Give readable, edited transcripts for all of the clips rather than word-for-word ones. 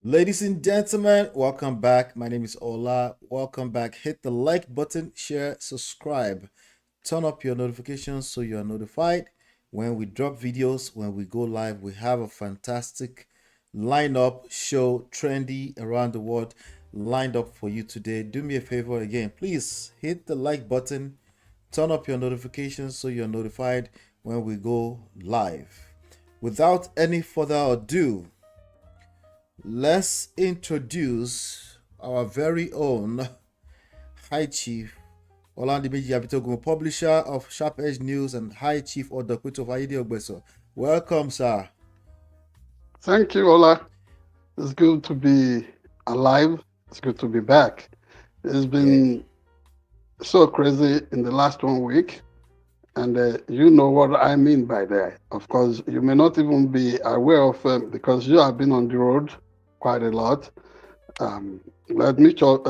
Ladies and gentlemen, welcome back. My name is Ola. Welcome back. Hit the like button, share, subscribe. Turn up your notifications so you are notified when we drop videos, when we go live. We have a fantastic lineup show, trendy around the world, lined up for you today. Do me a favor again, please hit the like button, turn up your notifications so you're notified when we go live. Without any further ado, let's introduce our very own High Chief Oladimeji Abitogun, publisher of Sharp Edge News and High Chief Odakuto of Aide Ogbeso. Welcome, sir. Thank you, Ola. It's good to be alive. It's good to be back. It's Yeah. been so crazy in the last 1 week, and you know what I mean by that. Of course, you may not even be aware of because you have been on the road quite a lot. Um, let me shock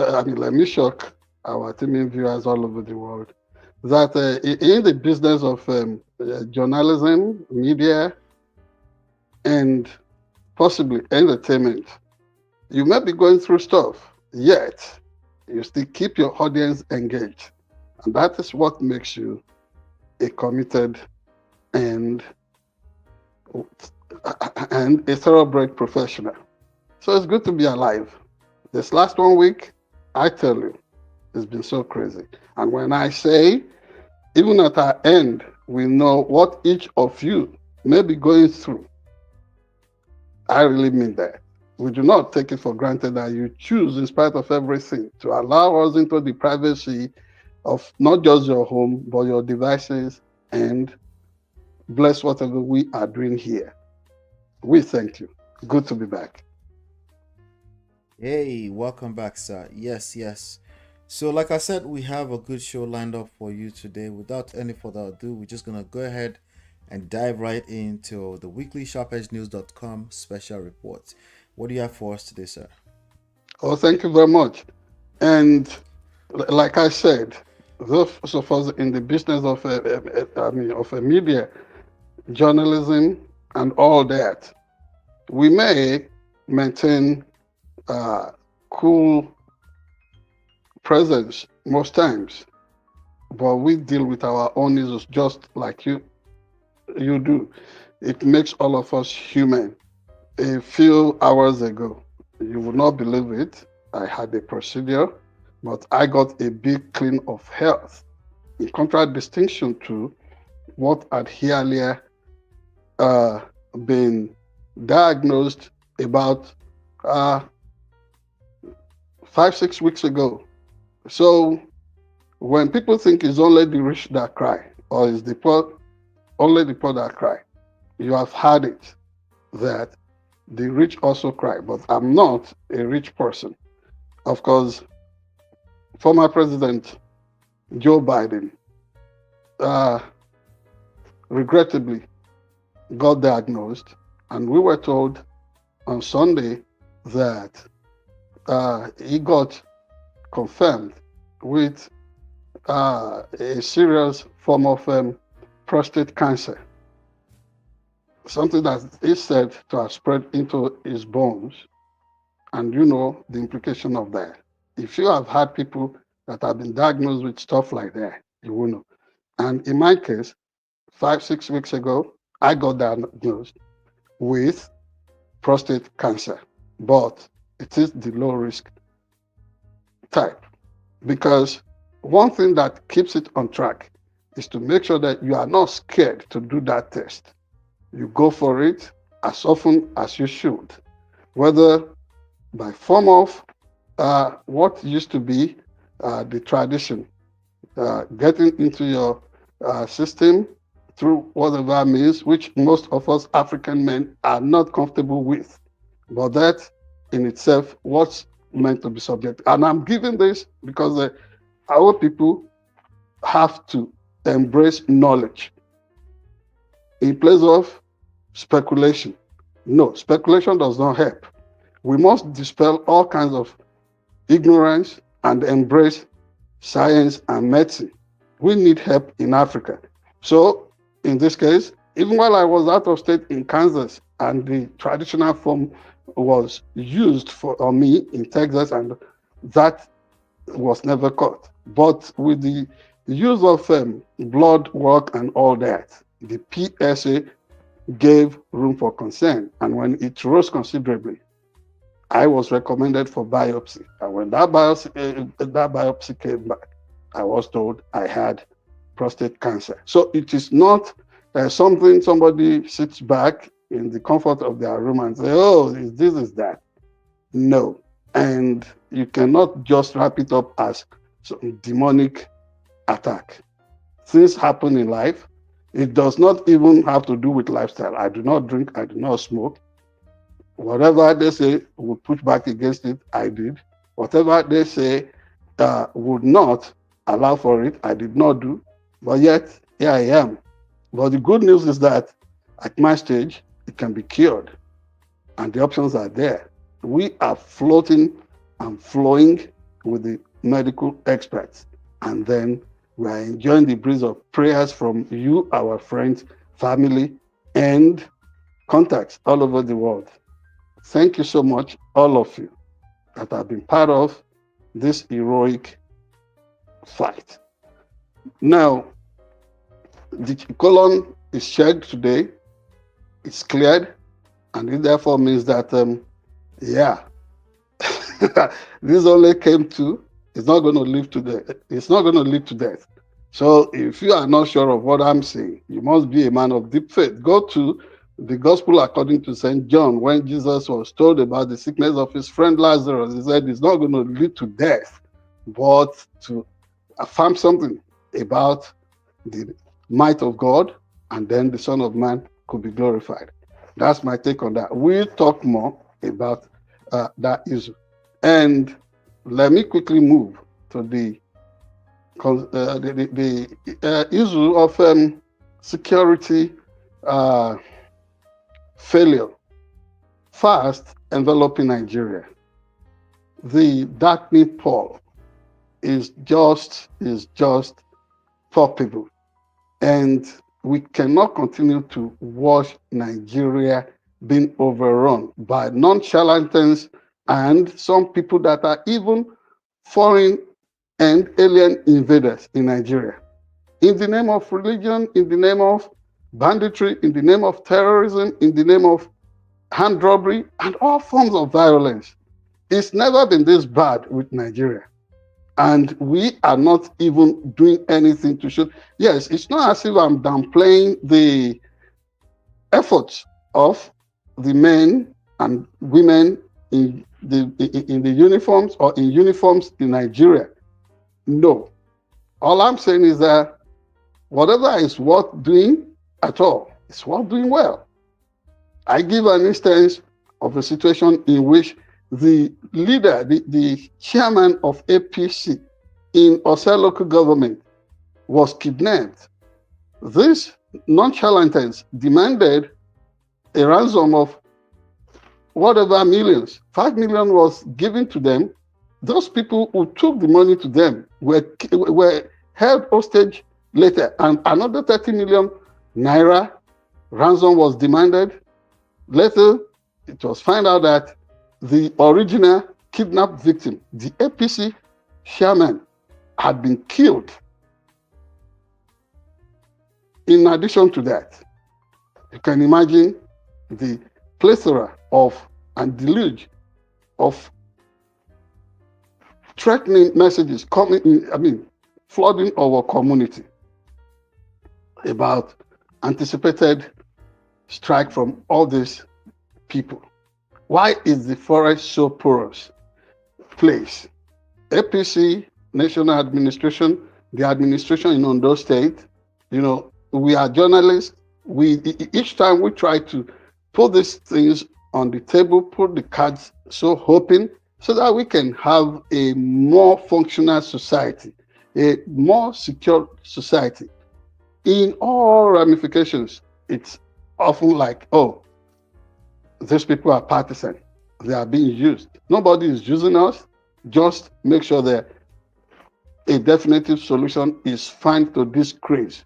our teaming viewers all over the world that in the business of journalism, media, and possibly entertainment, you might be going through stuff, yet you still keep your audience engaged. And that is what makes you a committed and a thoroughbred professional. So it's good to be alive. This last 1 week, I tell you, it's been so crazy. And when I say, even at our end, we know what each of you may be going through, I really mean that. We do not take it for granted that you choose, in spite of everything, to allow us into the privacy of not just your home, but your devices, and bless whatever we are doing here. We thank you. Good to be back. Hey, welcome back, sir. Yes, yes. So, like I said, we have a good show lined up for you today. Without any further ado, we're just gonna go ahead and dive right into the weekly SharpEdgeNews.com special report. What do you have for us today, sir? Oh, thank you very much. And like I said, those of us in the business of, of media, journalism, and all that, we may maintain uh, cool presence most times, but we deal with our own issues just like you do. It makes all of us human. A few hours ago, you would not believe it, I had a procedure, but I got a big clean of health, in contradistinction to what had earlier uh, been diagnosed about uh, 5, 6 weeks ago. So when people think it's only the rich that cry, or it's the poor, only the poor that cry, you have heard it that the rich also cry. But I'm not a rich person. Of course, former President Joe Biden, uh, regrettably, got diagnosed, and we were told on Sunday that he got confirmed with a serious form of prostate cancer, something that is said to have spread into his bones. And you know the implication of that. If you have had people that have been diagnosed with stuff like that, you will know. And in my case, 5, 6 weeks ago, I got diagnosed with prostate cancer, but it is the low risk type. Because one thing that keeps it on track is to make sure that you are not scared to do that test. You go for it as often as you should, whether by form of what used to be the tradition, getting into your system through whatever means, which most of us African men are not comfortable with. But that in itself was meant to be subject. And I'm giving this because our people have to embrace knowledge in place of speculation. No, speculation does not help. We must dispel all kinds of ignorance and embrace science and medicine. We need help in Africa. So, in this case, even while I was out of state in Kansas and the traditional form was used on me in Texas, and that was never caught. But with the use of blood work and all that, the PSA gave room for concern. And when it rose considerably, I was recommended for biopsy. And when that biopsy came back, I was told I had prostate cancer. So it is not something somebody sits back in the comfort of their room and say, oh, this is that. No. And you cannot just wrap it up as some demonic attack. Things happen in life. It does not even have to do with lifestyle. I do not drink, I do not smoke. Whatever they say would push back against it, I did. Whatever they say would not allow for it, I did not do. But yet, here I am. But the good news is that at my stage, it can be cured, and the options are there. We are floating and flowing with the medical experts, and then we are enjoying the breeze of prayers from you, our friends, family, and contacts all over the world. Thank you so much, all of you, that have been part of this heroic fight. Now, the colon is checked today, it's cleared, and it therefore means that, yeah, this only came to, it's not going to lead to death. It's not going to lead to death. So if you are not sure of what I'm saying, you must be a man of deep faith. Go to the gospel according to St. John. When Jesus was told about the sickness of his friend Lazarus, he said it's not going to lead to death, but to affirm something about the might of God, and then the Son of Man could be glorified. That's my take on that. We'll talk more about that issue. And let me quickly move to the issue of security failure fast enveloping Nigeria. The darkening pall is just palpable, and we cannot continue to watch Nigeria being overrun by nonchalantans and some people that are even foreign and alien invaders in Nigeria. In the name of religion, in the name of banditry, in the name of terrorism, in the name of hand robbery, and all forms of violence. It's never been this bad with Nigeria. And we are not even doing anything to show. Yes, it's not as if I'm downplaying the efforts of the men and women in the uniforms or in uniforms in Nigeria. No. All I'm saying is that whatever is worth doing at all, it's worth doing well. I give an instance of a situation in which the leader, the chairman of APC in Ose local government was kidnapped. These nonchalantans demanded a ransom of whatever millions. 5 million was given to them. Those people who took the money to them were held hostage later, and another 30 million naira ransom was demanded. Later, it was found out that the original kidnapped victim, the APC chairman, had been killed. In addition to that, you can imagine the plethora of and deluge of threatening messages coming in, flooding our community about anticipated strike from all these people. Why is the forest so porous place? APC, National Administration, the administration in Ondo State, we are journalists. Each time we try to put these things on the table, put the cards so open, so that we can have a more functional society, a more secure society. In all ramifications, it's often like, oh, these people are partisan. They are being used. Nobody is using us. Just make sure that a definitive solution is found to this craze.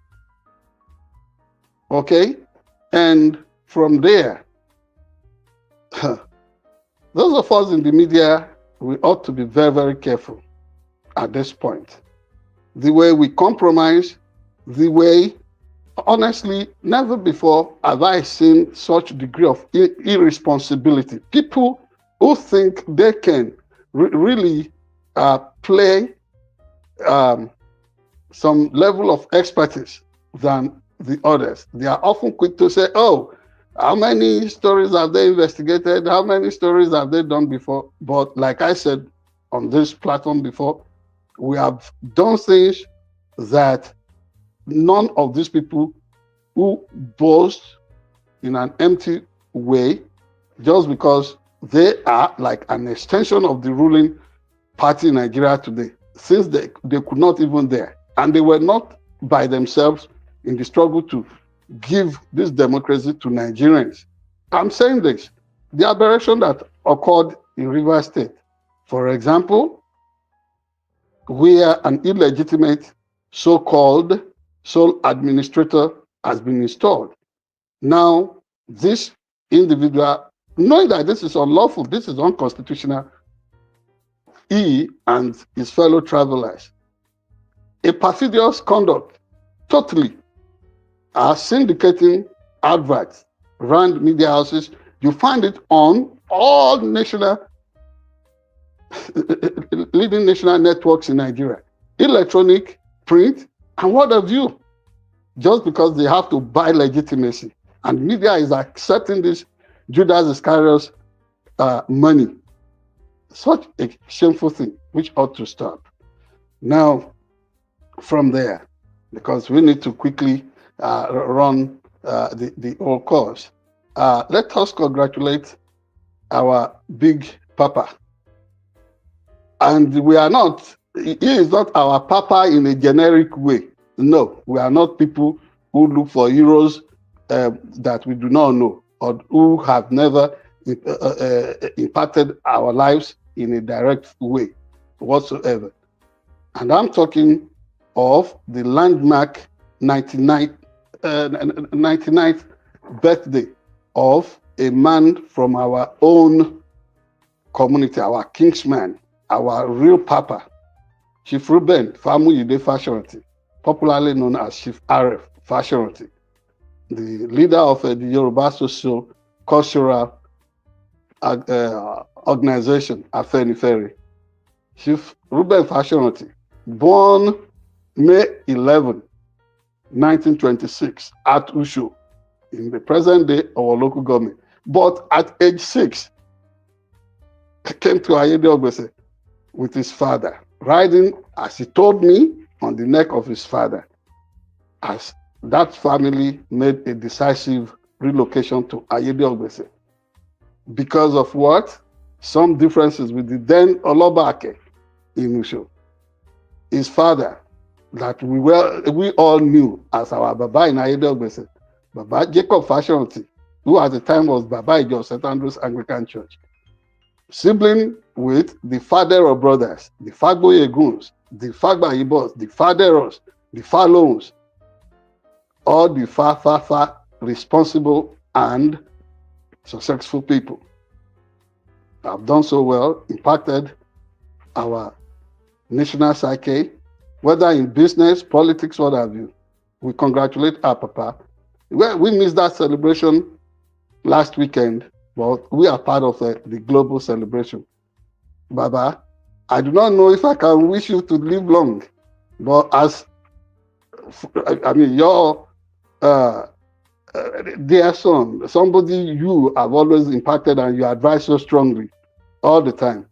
Okay? And from there, Those of us in the media, we ought to be very, very careful at this point. The way we compromise, the way, honestly, never before have I seen such a degree of irresponsibility. People who think they can really play some level of expertise than the others. They are often quick to say, oh, how many stories have they investigated? How many stories have they done before? But like I said on this platform before, we have done things that none of these people who boast in an empty way just because they are like an extension of the ruling party in Nigeria today, since they could not even dare. And they were not by themselves in the struggle to give this democracy to Nigerians. I'm saying this, the aberration that occurred in Rivers State, for example, where an illegitimate so-called sole administrator has been installed. Now, this individual, knowing that this is unlawful, this is unconstitutional, he and his fellow travelers, a perfidious conduct, totally, are syndicating adverts around media houses. You find it on all leading national networks in Nigeria, electronic, print, and what have you, just because they have to buy legitimacy. And media is accepting this Judas Iscariot's money. Such a shameful thing, which ought to stop. Now, from there, because we need to quickly run the whole course, let us congratulate our big papa. And we are not, he is not our papa in a generic way. No, we are not people who look for heroes that we do not know or who have never impacted our lives in a direct way whatsoever. And I'm talking of the landmark 99th birthday of a man from our own community, our kingsman, our real papa, Chief Reuben Famuyide Fashionati, popularly known as Chief RF Fashionati, the leader of the Yoruba Social Cultural Organization, Afenifere. Chief Reuben Fashionati, born May 11, 1926, at Usho, in the present day of our local government. But at age 6, came to Ayede Ogbese with his father, riding, as he told me, on the neck of his father, as that family made a decisive relocation to Ayede Ogbese. Because of what? Some differences with the then Olobake in Usho. His father, that we all knew as our Baba in Ayede Ogbese, Baba Jacob Fashionati, who at the time was Baba Ijo St. Andrew's Anglican Church, sibling with the father of brothers, the Fagboye Guns, the Fagba Ibos, the Faderos, the Falons, all the far responsible and successful people have done so well, impacted our national psyche, whether in business, politics, what have you. We congratulate our papa. We missed that celebration last weekend, but we are part of the global celebration. Baba, I do not know if I can wish you to live long, but as, I mean, your dear son, somebody you have always impacted and you advise so strongly all the time,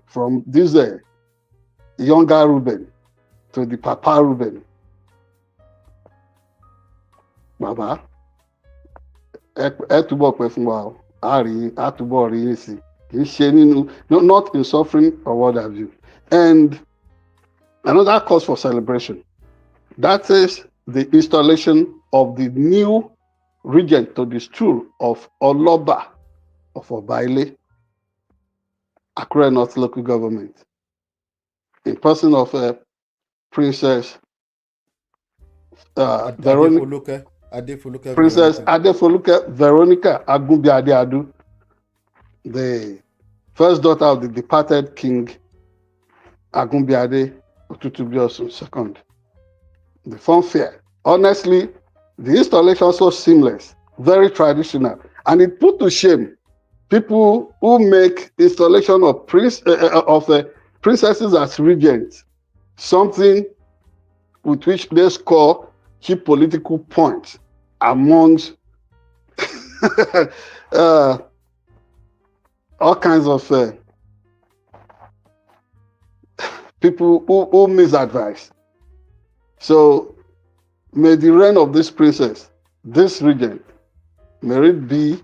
from this younger Reuben to the Papa Reuben. Baba, ẹ túbọ̀ pẹ́ fún wa o, a túbọ̀ rí yín sí, kì í ṣe nínú, not in suffering or what have you. And another cause for celebration, that is the installation of the new regent to the stool of Oloba of Obaile, Akure North Local Government, in person of Princess Adefoluke Princess Adefoluke Veronica Agunbiadeadu, the first daughter of the departed King Agunbiade Otutubiosun II. The fanfare. Honestly, the installation was so seamless, very traditional, and it put to shame people who make installation of princesses as regents something with which they score cheap political points amongst all kinds of people who misadvise. So may the reign of this princess, this regent, may it be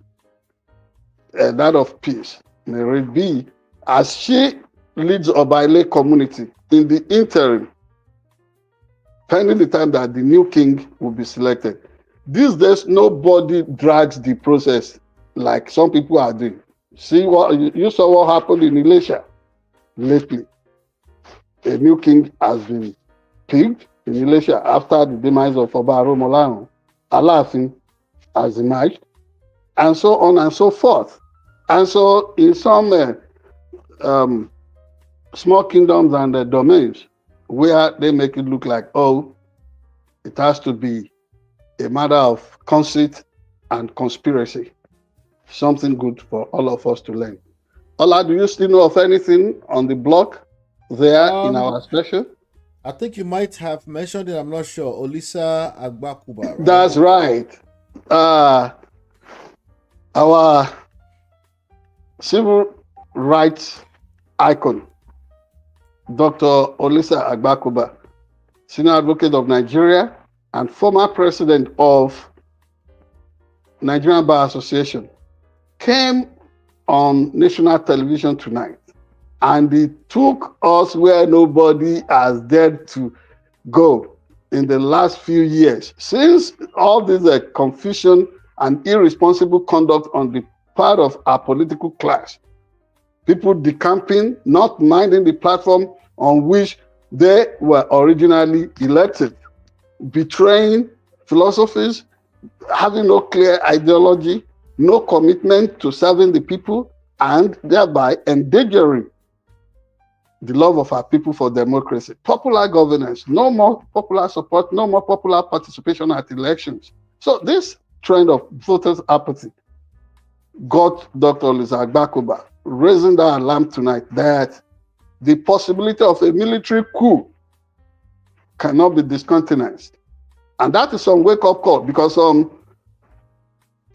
that of peace. May it be as she leads Obaile community in the interim, pending the time that the new king will be selected. These days, nobody drags the process like some people are doing. See what you saw what happened in Elisha lately. A new king has been picked in Elisha after the demise of Oba Aromolaron. Alaafin has emerged, and so on and so forth. And so in some small kingdoms and domains where they make it look like, oh, it has to be a matter of conceit and conspiracy. Something good for all of us to learn. Ola, do you still know of anything on the block there in our special? I think you might have mentioned it. I'm not sure. Olisa Agbakuba, right? That's right. Our civil rights icon, Dr. Olisa Agbakuba, senior advocate of Nigeria and former president of Nigerian Bar Association, came on national television tonight, and he took us where nobody has dared to go in the last few years. Since all this confusion and irresponsible conduct on the part of our political class, people decamping, not minding the platform on which they were originally elected, betraying philosophies, having no clear ideology, no commitment to serving the people, and thereby endangering the love of our people for democracy. Popular governance, no more popular support, no more popular participation at elections. So this trend of voters' apathy got Dr. Olisa Agbakuba raising the alarm tonight that the possibility of a military coup cannot be discountenanced. And that is some wake-up call, because some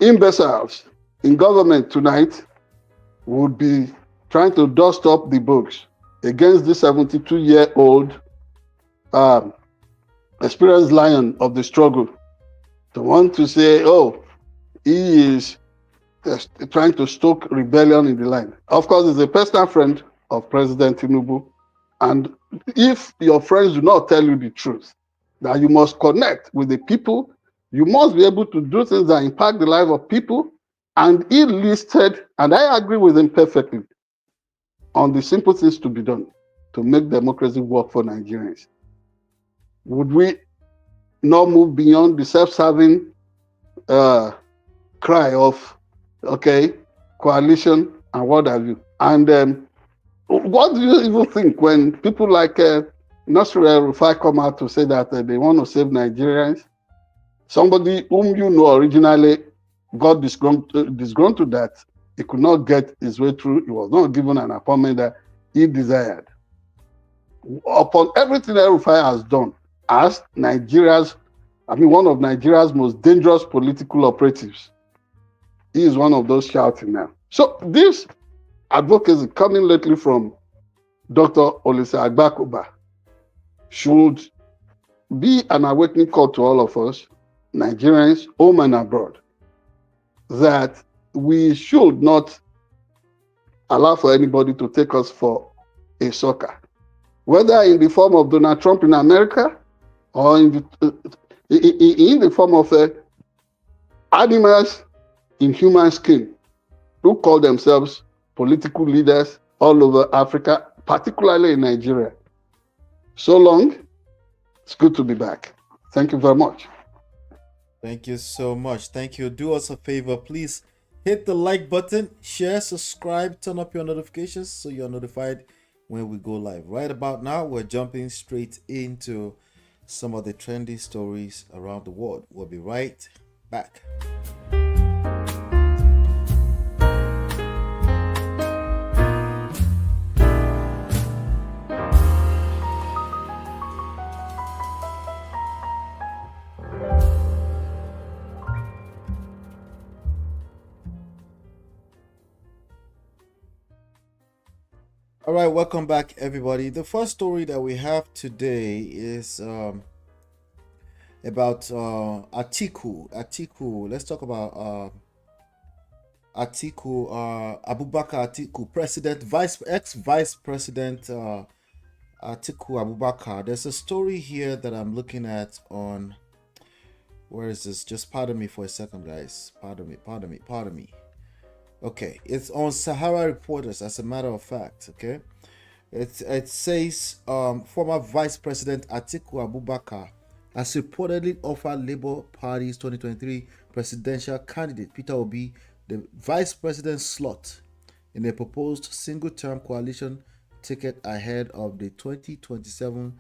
imbeciles in government tonight would be trying to dust up the books against this 72-year-old experienced lion of the struggle. To want to say, oh, he is trying to stoke rebellion in the land. Of course, he's a personal friend of President TINUBU. And if your friends do not tell you the truth, that you must connect with the people, you must be able to do things that impact the life of people. And he listed, and I agree with him perfectly, on the simple things to be done to make democracy work for Nigerians. Would we not move beyond the self-serving cry of, okay, coalition and what have you? And what do you even think when people like Nasir El-Rufai come out to say that they want to save Nigerians? Somebody whom you know originally got disgruntled that he could not get his way through. He was not given an appointment that he desired. Upon everything El-Rufai has done, as one of Nigeria's most dangerous political operatives, he is one of those shouting now. So this advocacy coming lately from Dr. Olisa Agbakuba should be an awakening call to all of us, Nigerians, home and abroad, that we should not allow for anybody to take us for a sucker, whether in the form of Donald Trump in America or in the form of animals in human skin who call themselves political leaders all over Africa, particularly in Nigeria. So long. It's good to be back. Thank you very much. Thank you so much. Thank you. Do us a favor, please Hit the like button, share, subscribe, turn up your notifications so you're notified when we go live. Right about now, we're jumping straight into some of the trendy stories around the world. We'll be right back. All right, welcome back, everybody. The first story that we have today is about Atiku. Atiku. Let's talk about Atiku, Abubakar Atiku, ex-vice president Atiku Abubakar. There's a story here that I'm looking at on. Where is this? Just pardon me for a second, guys. Pardon me. Okay, it's on Sahara Reporters, as a matter of fact. Okay, it says former Vice President Atiku Abubakar has reportedly offered Labour Party's 2023 presidential candidate Peter Obi the vice president slot in a proposed single-term coalition ticket ahead of the 2027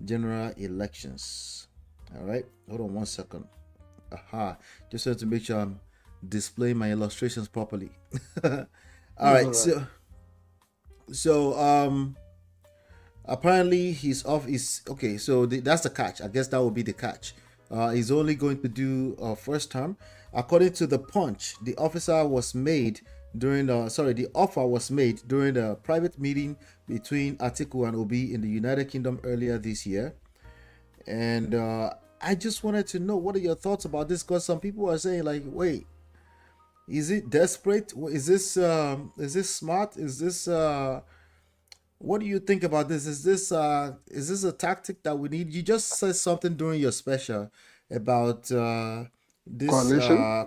general elections. All right, hold on one second. Just wanted to make sure I'm displaying my illustrations properly. All right, so apparently he's off. Is okay. So that's the catch. I guess that will be the catch. He's only going to do first term. According to the Punch, the offer was made during a private meeting between Atiku and Obi in the United Kingdom earlier this year. And I just wanted to know, what are your thoughts about this? Because some people are saying, like, wait, is it desperate? Is this smart? Is this what do you think about this? Is this a tactic that we need? You just said something during your special about this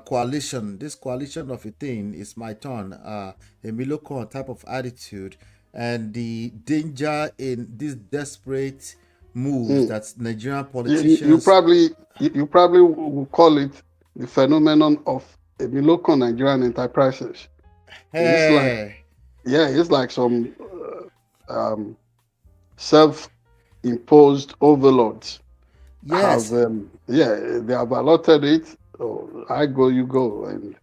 coalition of a thing. It's my turn. A Milocon type of attitude, and the danger in this desperate moves that Nigerian politicians. You probably will call it the phenomenon of a Milocon Nigerian enterprises. Hey. It's like some self-imposed overlords. Yes. They have allotted it. Oh, I go, you go, and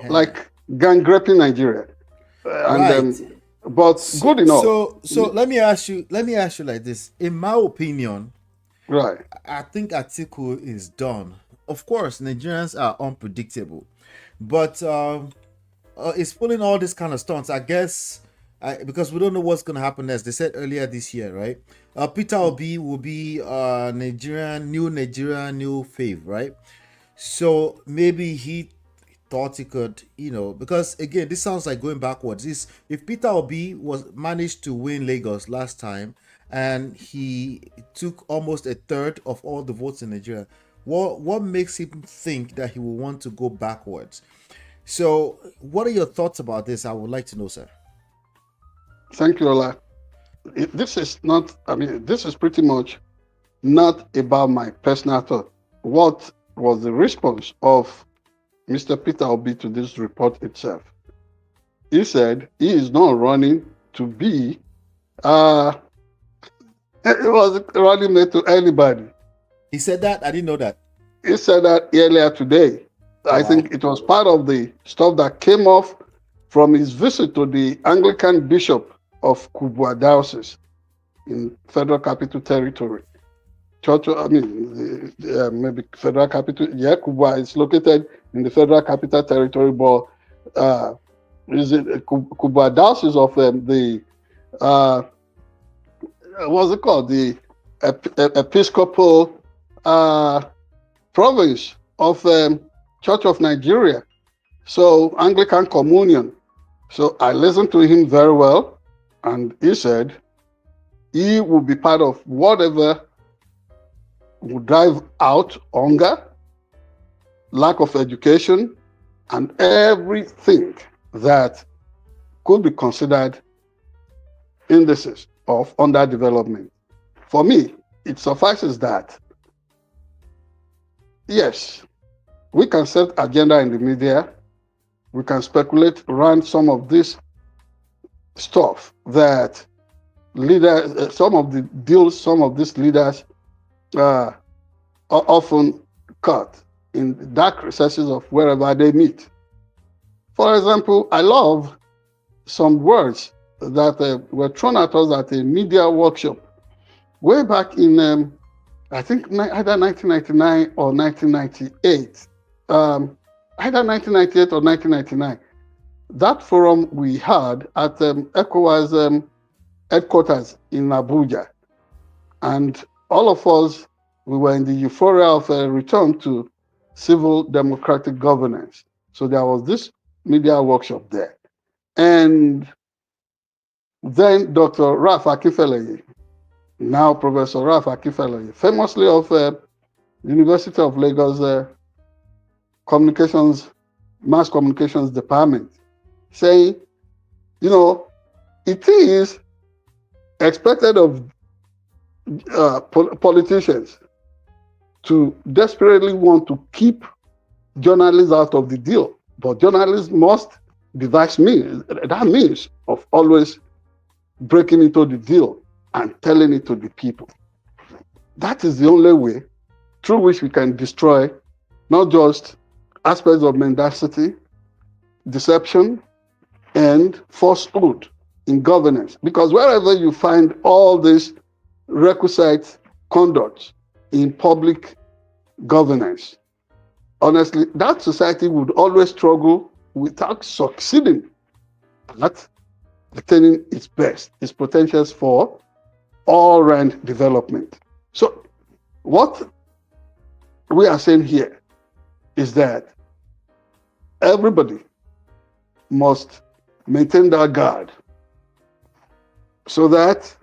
like gang raping Nigeria. Right. But good enough. So let me ask you like this. In my opinion, right, I think Atiku is done. Of course, Nigerians are unpredictable, but it's pulling all this kind of stunts. I guess because we don't know what's going to happen next. They said earlier this year, right? Peter Obi will be new fave, right? So maybe he thought he could, because again, this sounds like going backwards. If Peter Obi managed to win Lagos last time and he took almost a third of all the votes in Nigeria, what makes him think that he will want to go backwards? So what are your thoughts about this? I would like to know, sir. Thank you, Ola. This is pretty much not about my personal thought. What was the response of Mr. Peter Obi to this report itself? He said he is not running to be it was running made to anybody. He said that? I didn't know that. He said that earlier today. I think it was part of the stuff that came off from his visit to the Anglican Bishop of Kubwa Diocese in Federal Capital Territory. Maybe Federal Capital. Yeah, Kubwa is located in the Federal Capital Territory, but is it Kubwa Diocese of what's it called? The Episcopal province of Church of Nigeria. So Anglican Communion. So I listened to him very well, and he said he will be part of whatever would drive out hunger, lack of education, and everything that could be considered indices of underdevelopment. For me, it suffices that, yes, we can set agenda in the media, we can speculate around some of this stuff that leaders, some of the deals, some of these leaders are often cut in dark recesses of wherever they meet. For example, I love some words that were thrown at us at a media workshop way back in, I think, either 1999 or 1998. Either 1998 or 1999. That forum we had at ECOWAS headquarters in Abuja. And all of us, we were in the euphoria of a return to civil democratic governance. So there was this media workshop there. And then Dr. Ralph Akinfeleye, now Professor Ralph Akinfeleye, famously of University of Lagos Mass Communications Department, saying, you know, it is expected of politicians to desperately want to keep journalists out of the deal, but journalists must devise means, that means of always breaking into the deal and telling it to the people. That is the only way through which we can destroy not just aspects of mendacity, deception, and falsehood in governance. Because wherever you find all these requisite conduct in public governance, honestly, that society would always struggle without succeeding at attaining its best, its potentials for all-round development. So what we are saying here is that everybody must maintain their guard so that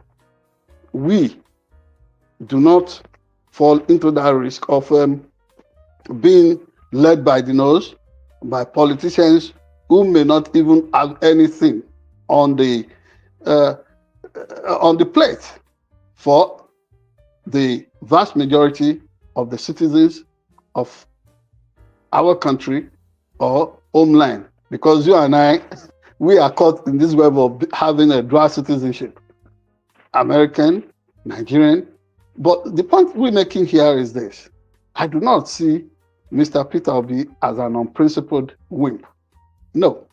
we do not fall into that risk of being led by the nose by politicians who may not even have anything on the plate for the vast majority of the citizens of our country or homeland. Because you and I, we are caught in this web of having a dual citizenship, American, Nigerian. But the point we're making here is this: I do not see Mr. Peter Obi as an unprincipled wimp. No.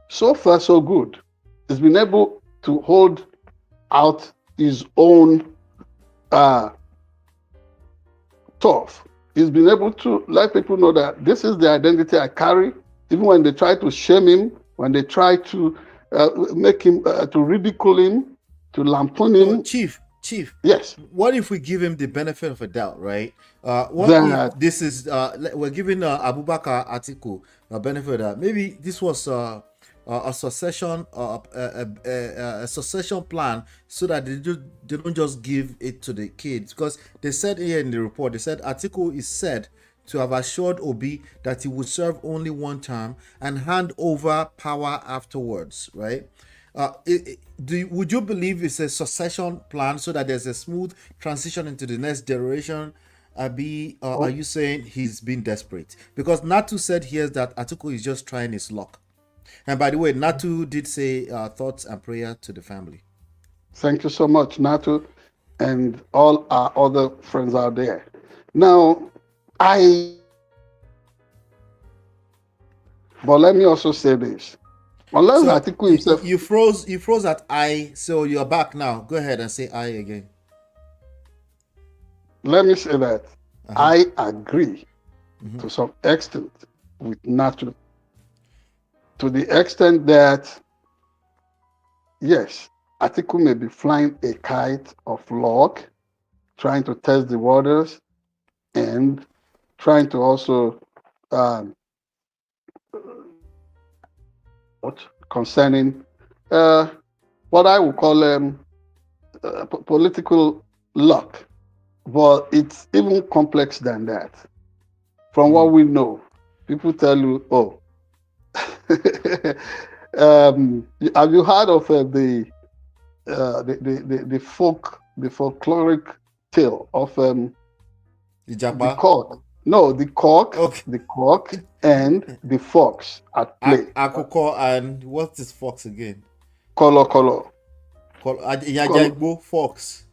So far, so good. He's been able to hold out his own turf. He's been able to let people know that this is the identity I carry, even when they try to shame him, when they try to make him, to ridicule him, to lampoon him. Chief, yes. What if we give him the benefit of a doubt, right? What if this is we're giving Abubakar Atiku a benefit of that? Maybe this was a succession plan, so that they don't just give it to the kids. Because they said here in the report, they said Atiku is said to have assured Obi that he would serve only one term and hand over power afterwards, right? Would you believe it's a succession plan so that there's a smooth transition into the next generation? Are you saying he's been desperate? Because Natu said here that Atiku is just trying his luck. And by the way, Natu did say thoughts and prayer to the family. Thank you so much, Natu, and all our other friends out there. Now, but let me also say this. Unless Atiku himself... You froze at I, so you're back now. Go ahead and say I again. Let me say that I agree to some extent with Natu, to the extent that, yes, Atiku may be flying a kite of luck, trying to test the waters, and trying to also concerning what I would call political luck. But it's even complex than that. From what we know, people tell you, oh, have you heard of the folkloric tale of the cock? No, Okay. the cock, and the fox at play. Akoko and what is fox again? Color. Yajagbo fox.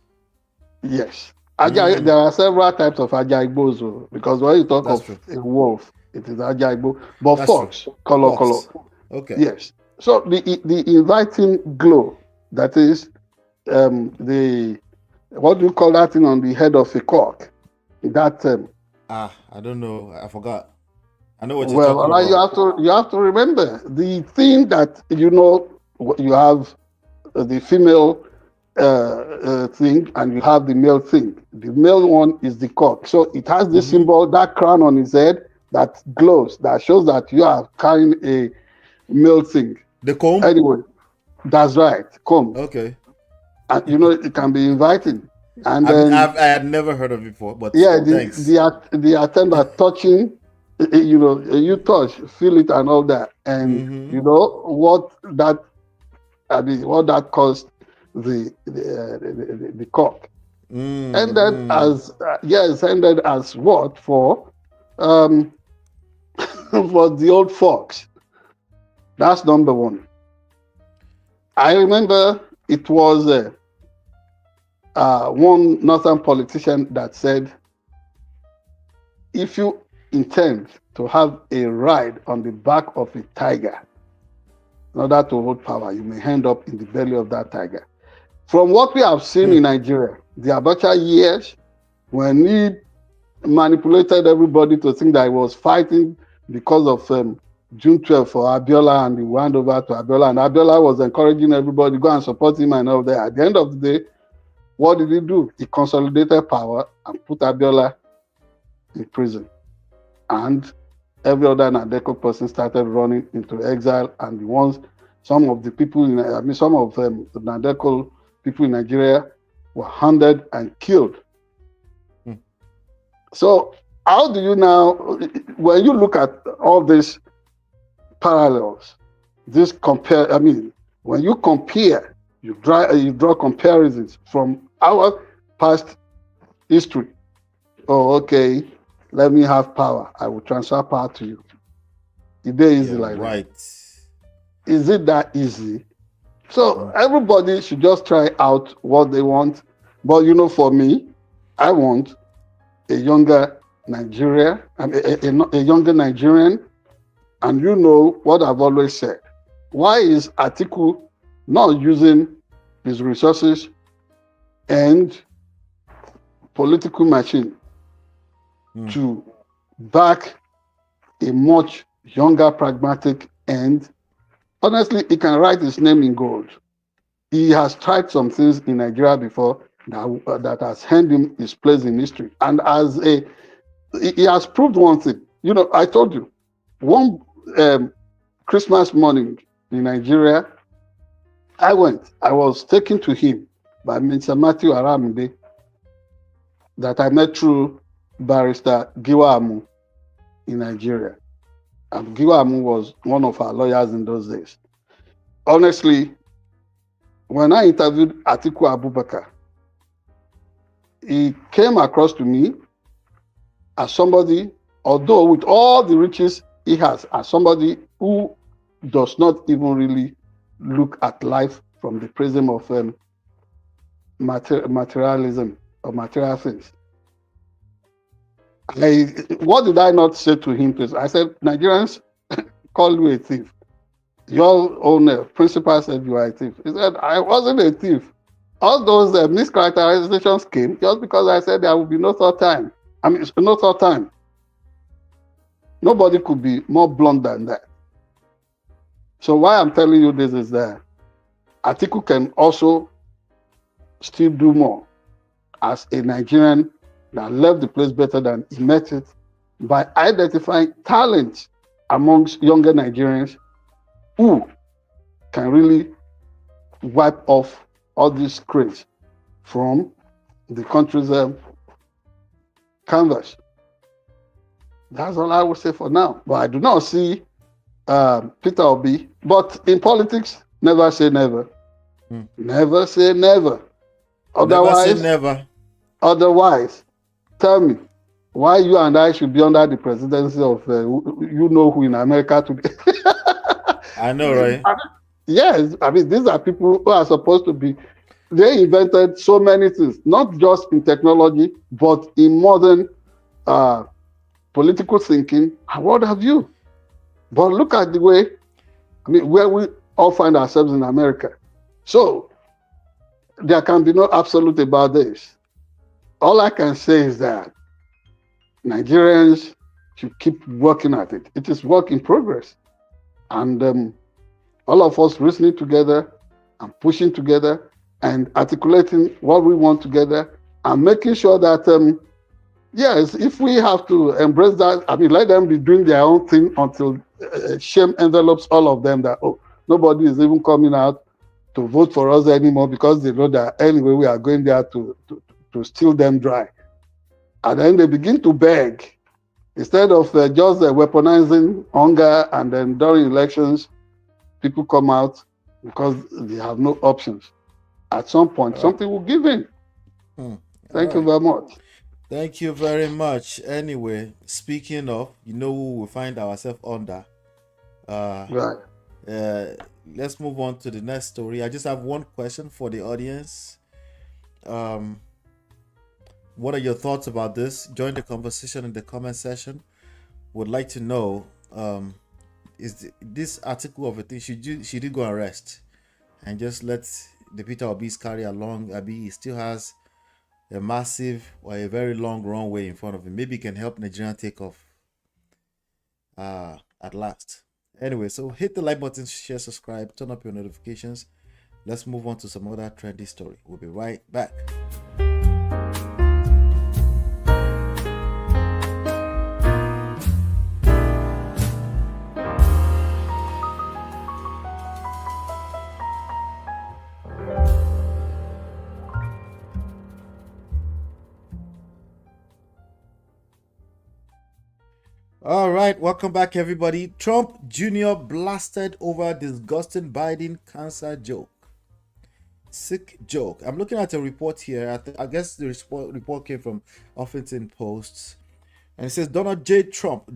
Yes. Mm, There are several types of ajaibos, because when you talk that's of true. a wolf, it is ajaibo. But That's true. fox, color. Fox. Okay. Yes. So the inviting glow, that is the what do you call that thing on the head of a cock? That I don't know. I forgot. I know what you're well, talking Ola, about. you have to remember the thing that you have the female thing and you have the male thing. The male one is the cock. So it has this Mm-hmm. symbol, that crown on his head that glows, that shows that you are carrying a male thing. The comb. Anyway, that's right. Come. Okay. And it can be inviting. And I then, had never heard of it before, but yeah, thanks. the attempt at touching, you touch, feel it and all that. And Mm-hmm. you know what that, I mean, what that caused the cock. Ended Mm-hmm. as yes, ended as what for um for the old fox. That's number one. I remember it was one northern politician that said, if you intend to have a ride on the back of a tiger in order to hold power, you may end up in the belly of that tiger. From what we have seen in Nigeria, the Abacha years, when he manipulated everybody to think that he was fighting because of June 12 for Abiola, and he went over to Abiola, and Abiola was encouraging everybody to go and support him and all that. At the end of the day, what did he do? He consolidated power and put Abiola in prison. And every other Nadeko person started running into exile, and some of the Nadeko people in Nigeria were hunted and killed. Mm. So how do you now, when you look at all these parallels, when you compare, you draw comparisons from our past history. Oh, okay, let me have power. I will transfer power to you. Is it easy like Right. that? Is it that easy? So everybody should just try out what they want. But for me, I want a younger Nigeria, a younger Nigerian, and you know what I've always said. Why is Atiku not using his resources and political machine to back a much younger, pragmatic, and honestly, he can write his name in gold. He has tried some things in Nigeria before that has earned him his place in history. And he has proved one thing. I told you, one Christmas morning in Nigeria, I was taken to him by Mr. Matthew Aramide that I met through barrister Giwa Amu in Nigeria. And Giwa Amu was one of our lawyers in those days. Honestly, when I interviewed Atiku Abubakar, he came across to me as somebody, although with all the riches he has, as somebody who does not even really look at life from the prism of materialism or material things. What did I not say to him? I said, Nigerians call you a thief. Your own principal said you are a thief. He said, I wasn't a thief. All those mischaracterizations came just because I said there will be no third time. No third time. Nobody could be more blunt than that. So why I'm telling you this is that Atiku can also still do more as a Nigerian that left the place better than he met it by identifying talent amongst younger Nigerians who can really wipe off all these craze from the country's canvas. That's all I will say for now. But I do not see Peter Obi. But in politics, never say never. Never say never. Never say never. Otherwise, tell me, why you and I should be under the presidency of you know who in America today. I know, right? Yes, I mean, these are people who are supposed to be. They invented so many things, not just in technology, but in modern uh, political thinking and what have you. But look at the way, I mean, where we all find ourselves in America. So there can be no absolute about this. All I can say is that Nigerians should keep working at it. It is work in progress. And all of us reasoning together and pushing together and articulating what we want together and making sure that, yes, if we have to embrace that, I mean, let them be doing their own thing until shame envelops all of them that, oh, nobody is even coming out to vote for us anymore because they know that anyway we are going there to steal them dry. And then they begin to beg instead of just weaponizing hunger, and then during elections, people come out because they have no options. At some point, something will give in. Thank you very much. Thank you very much. Anyway, speaking of, you know who we find ourselves under. Right. Let's move on to the next story. I just have one question for the audience. What are your thoughts about this? Join the conversation in the comment section. Would like to know, is this article of a thing, should he go and rest and just let the Peter Obis carry along? Abi, he still has a massive or a very long runway in front of him. Maybe he can help Nigeria take off at last. Anyway, so hit the like button, share, subscribe, turn up your notifications. Let's move on to some other trendy story. We'll be right back. All right, welcome back, everybody. Trump Jr. blasted over disgusting Biden cancer joke. Sick joke. I'm looking at a report here. I guess the report came from Huffington Post. And it says Donald Trump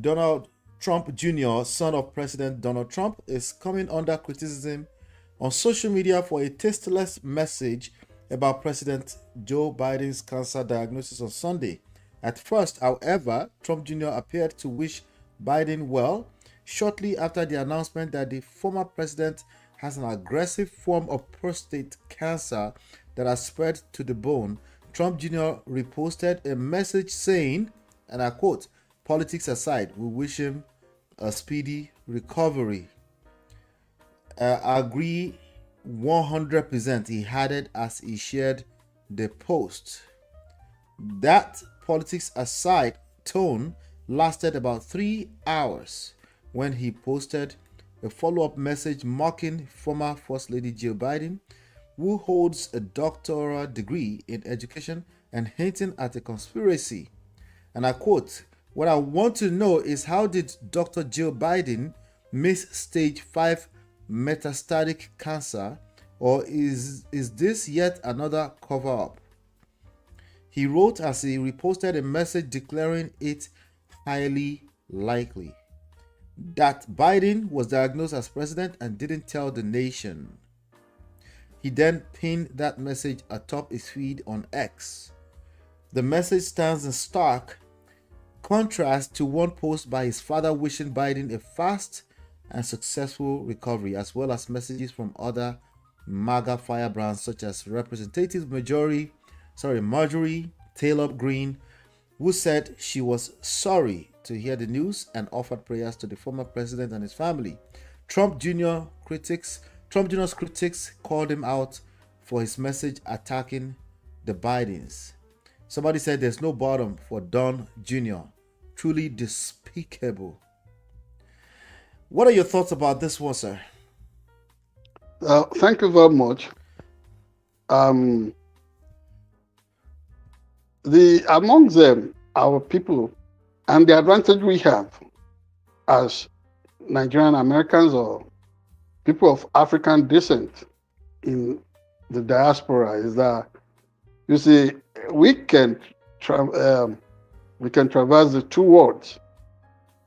Jr., son of President Donald Trump, is coming under criticism on social media for a tasteless message about President Joe Biden's cancer diagnosis on Sunday. At first, however, Trump Jr. appeared to wish Biden well shortly after the announcement that the former president has an aggressive form of prostate cancer that has spread to the bone. Trump Jr. reposted a message saying, and I quote, "Politics aside, we wish him a speedy recovery." I agree 100%, he added as he shared the post. That politics aside tone lasted about 3 hours when he posted a follow-up message mocking former First Lady Jill Biden, who holds a doctoral degree in education, and hinting at a conspiracy. And I quote, "What I want to know is how did Dr. Jill Biden miss stage 5 metastatic cancer, or is this yet another cover-up?" He wrote as he reposted a message declaring it highly likely that Biden was diagnosed as president and didn't tell the nation. He then pinned that message atop his feed on X. The message stands in stark contrast to one post by his father wishing Biden a fast and successful recovery, as well as messages from other MAGA firebrands such as Representative Marjorie Taylor Greene, who said she was sorry to hear the news and offered prayers to the former president and his family. Trump Jr.'s critics called him out for his message attacking the Bidens. Somebody said there's no bottom for Don Jr. Truly despicable. What are your thoughts about this one, sir? Thank you very much. Among them, our people, and the advantage we have as Nigerian Americans or people of African descent in the diaspora is that, you see, we can We can traverse the two worlds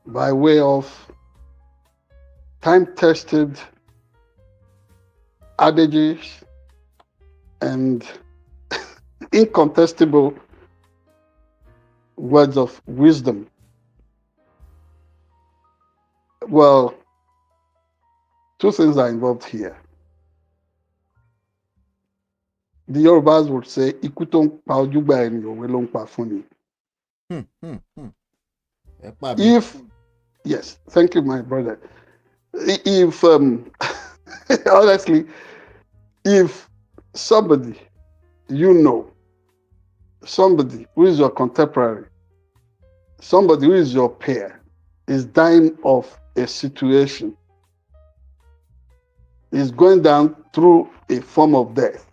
by way of time-tested adages and incontestable words of wisdom. Well, two things are involved here. The Yorubas would say, "Ikú tó ń pa ojúgbà ẹni, òwe ló ń pa fún ni." If, yes, thank you, my brother. If, honestly, if somebody, somebody who is your contemporary, somebody who is your peer, is dying of a situation, is going down through a form of death,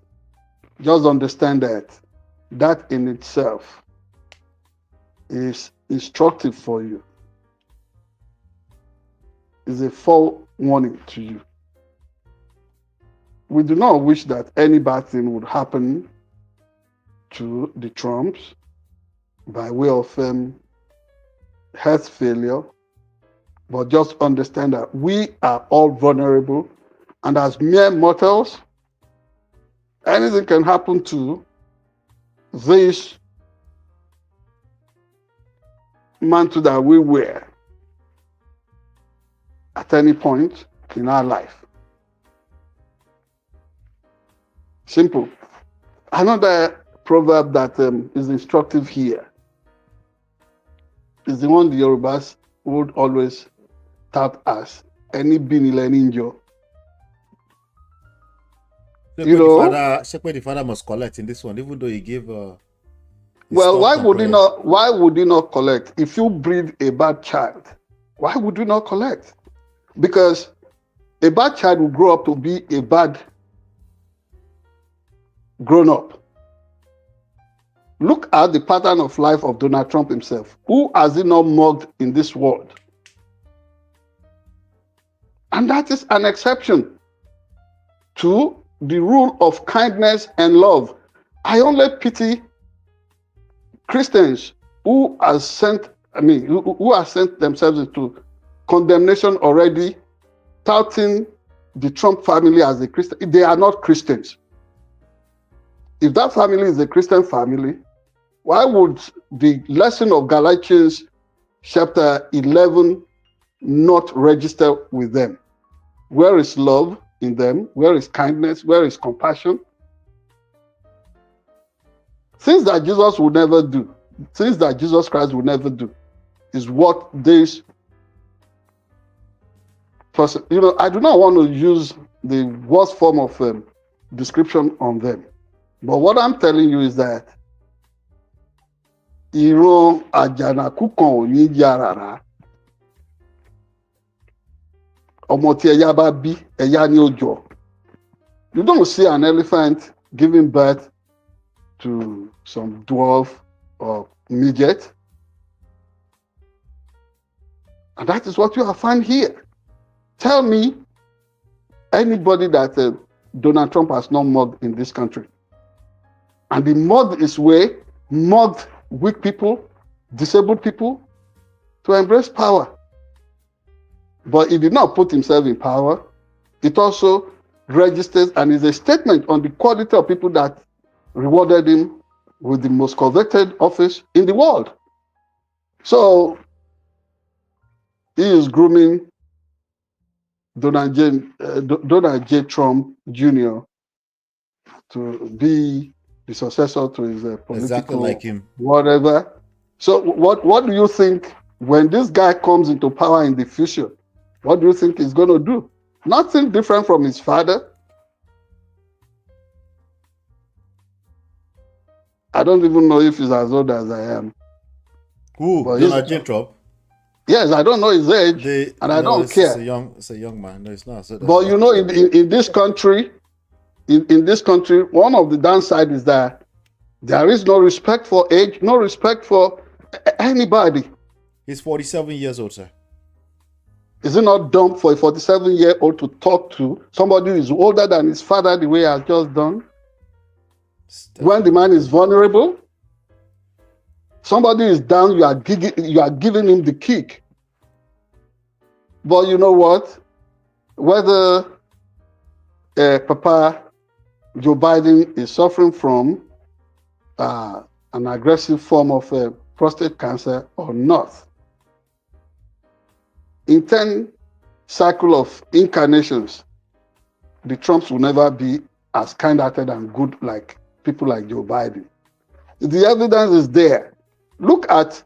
just understand that in itself is instructive for you, is a forewarning to you. We do not wish that any bad thing would happen to the Trumps by way of health failure, but just understand that we are all vulnerable, and as mere mortals, anything can happen to this mantle that we wear at any point in our life. Simple. Another proverb that is instructive here is the one the Yorubas would always tout as "Any binile ninjo." The father must collect in this one, even though he gave. Well, why would he not? Why would he not collect? If you breed a bad child, why would you not collect? Because a bad child will grow up to be a bad grown up. Look at the pattern of life of Donald Trump himself. Who has he not mugged in this world? And that is an exception to the rule of kindness and love. I only pity Christians who have sent themselves into condemnation already, touting the Trump family as a Christian. They are not Christians. If that family is a Christian family, why would the lesson of Galatians chapter 11 not register with them? Where is love in them? Where is kindness? Where is compassion? Things that Jesus would never do, things that Jesus Christ would never do, is what this person, I do not want to use the worst form of description on them. But what I'm telling you is that ìran àjànàkú kan ò ní jà rárá. Ọmọ tí ẹyá bá bí, ẹyá ní ó jọ. You don't see an elephant giving birth to some dwarf or midget. And that is what you have found here. Tell me anybody that Donald Trump has not mugged in this country. And he mugged his way, mugged weak people, disabled people to embrace power. But he did not put himself in power. It also registers and is a statement on the quality of people that rewarded him with the most coveted office in the world. So he is grooming Donald J. Trump Jr. to be the successor to his political, exactly like him, whatever. So what do you think when this guy comes into power in the future? What do you think he's going to do? Nothing different from his father. I don't even know if he's as old as I am. Who? Donald J. Trump? Yes, I don't know his age, I don't care. It's a young man. No, it's not. So but in this country, in this country, one of the downsides is that there is no respect for age, no respect for anybody. He's 47 years old, sir. Is it not dumb for a 47-year-old to talk to somebody who is older than his father the way I've just done? When the man is vulnerable? Somebody is down, you are giving him the kick. But you know what? Whether Papa Joe Biden is suffering from an aggressive form of prostate cancer or not, in 10 cycle of incarnations, the Trumps will never be as kind-hearted and good like people like Joe Biden. The evidence is there. Look at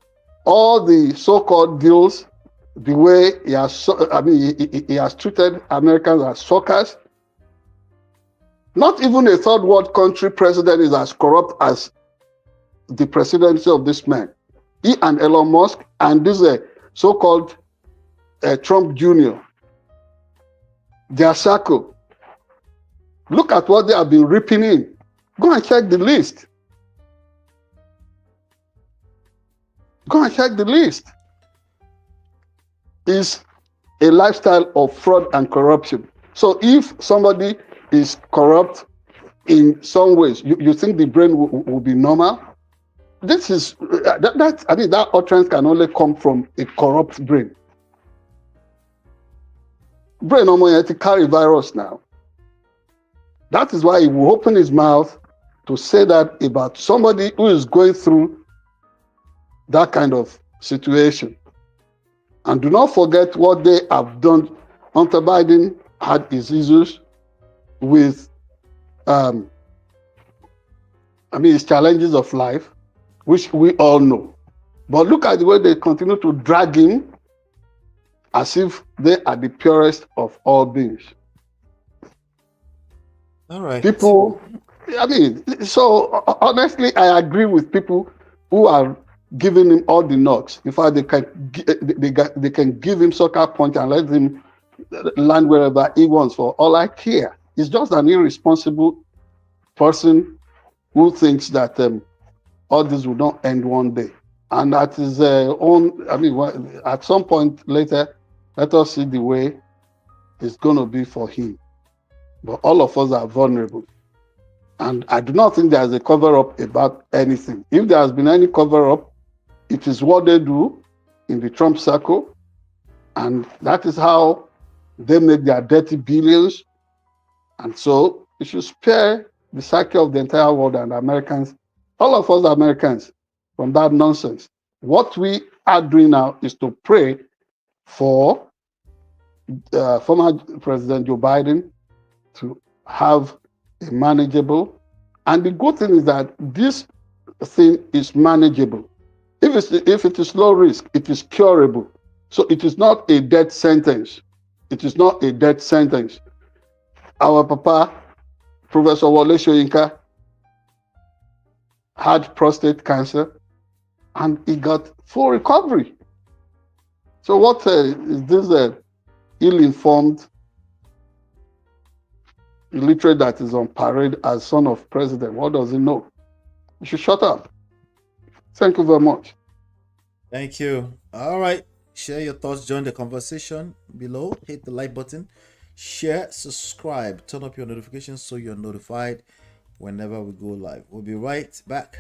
all the so-called deals, the way he has, he has treated Americans as suckers. Not even a third world country president is as corrupt as the presidency of this man. He and Elon Musk and this so-called Trump Jr., their circle. Look at what they have been ripping in. Go and check the list. Go and check the list. It's a lifestyle of fraud and corruption. So if somebody is corrupt in some ways, you think the brain will be normal? This is that utterance can only come from a corrupt brain. Brain almost to carry virus now. That is why he will open his mouth to say that about somebody who is going through that kind of situation. And do not forget what they have done. Hunter Biden had his issues with, his challenges of life, which we all know. But look at the way they continue to drag him as if they are the purest of all beings. All right. People, so honestly, I agree with people who are giving him all the knocks. In fact, they can give him sucker punch and let him land wherever he wants for all I care. He's just an irresponsible person who thinks that all this will not end one day. And at his own, at some point later, let us see the way it's going to be for him. But all of us are vulnerable. And I do not think there is a cover-up about anything. If there has been any cover-up, it is what they do in the Trump circle. And that is how they make their dirty billions. And so it should spare the psyche of the entire world and Americans, all of us Americans, from that nonsense. What we are doing now is to pray for former President Joe Biden to have a manageable. And the good thing is that this thing is manageable. If it is low risk, it is curable. So it is not a death sentence. It is not a death sentence. Our papa, Professor Wole Soyinka, had prostate cancer and he got full recovery. So what is this ill-informed illiterate that is on parade as son of president? What does he know? You should shut up. Thank you very much. Thank you. All right. Share your thoughts. Join the conversation below. Hit the like button. Share, subscribe, turn up your notifications so you're notified whenever we go live. We'll be right back.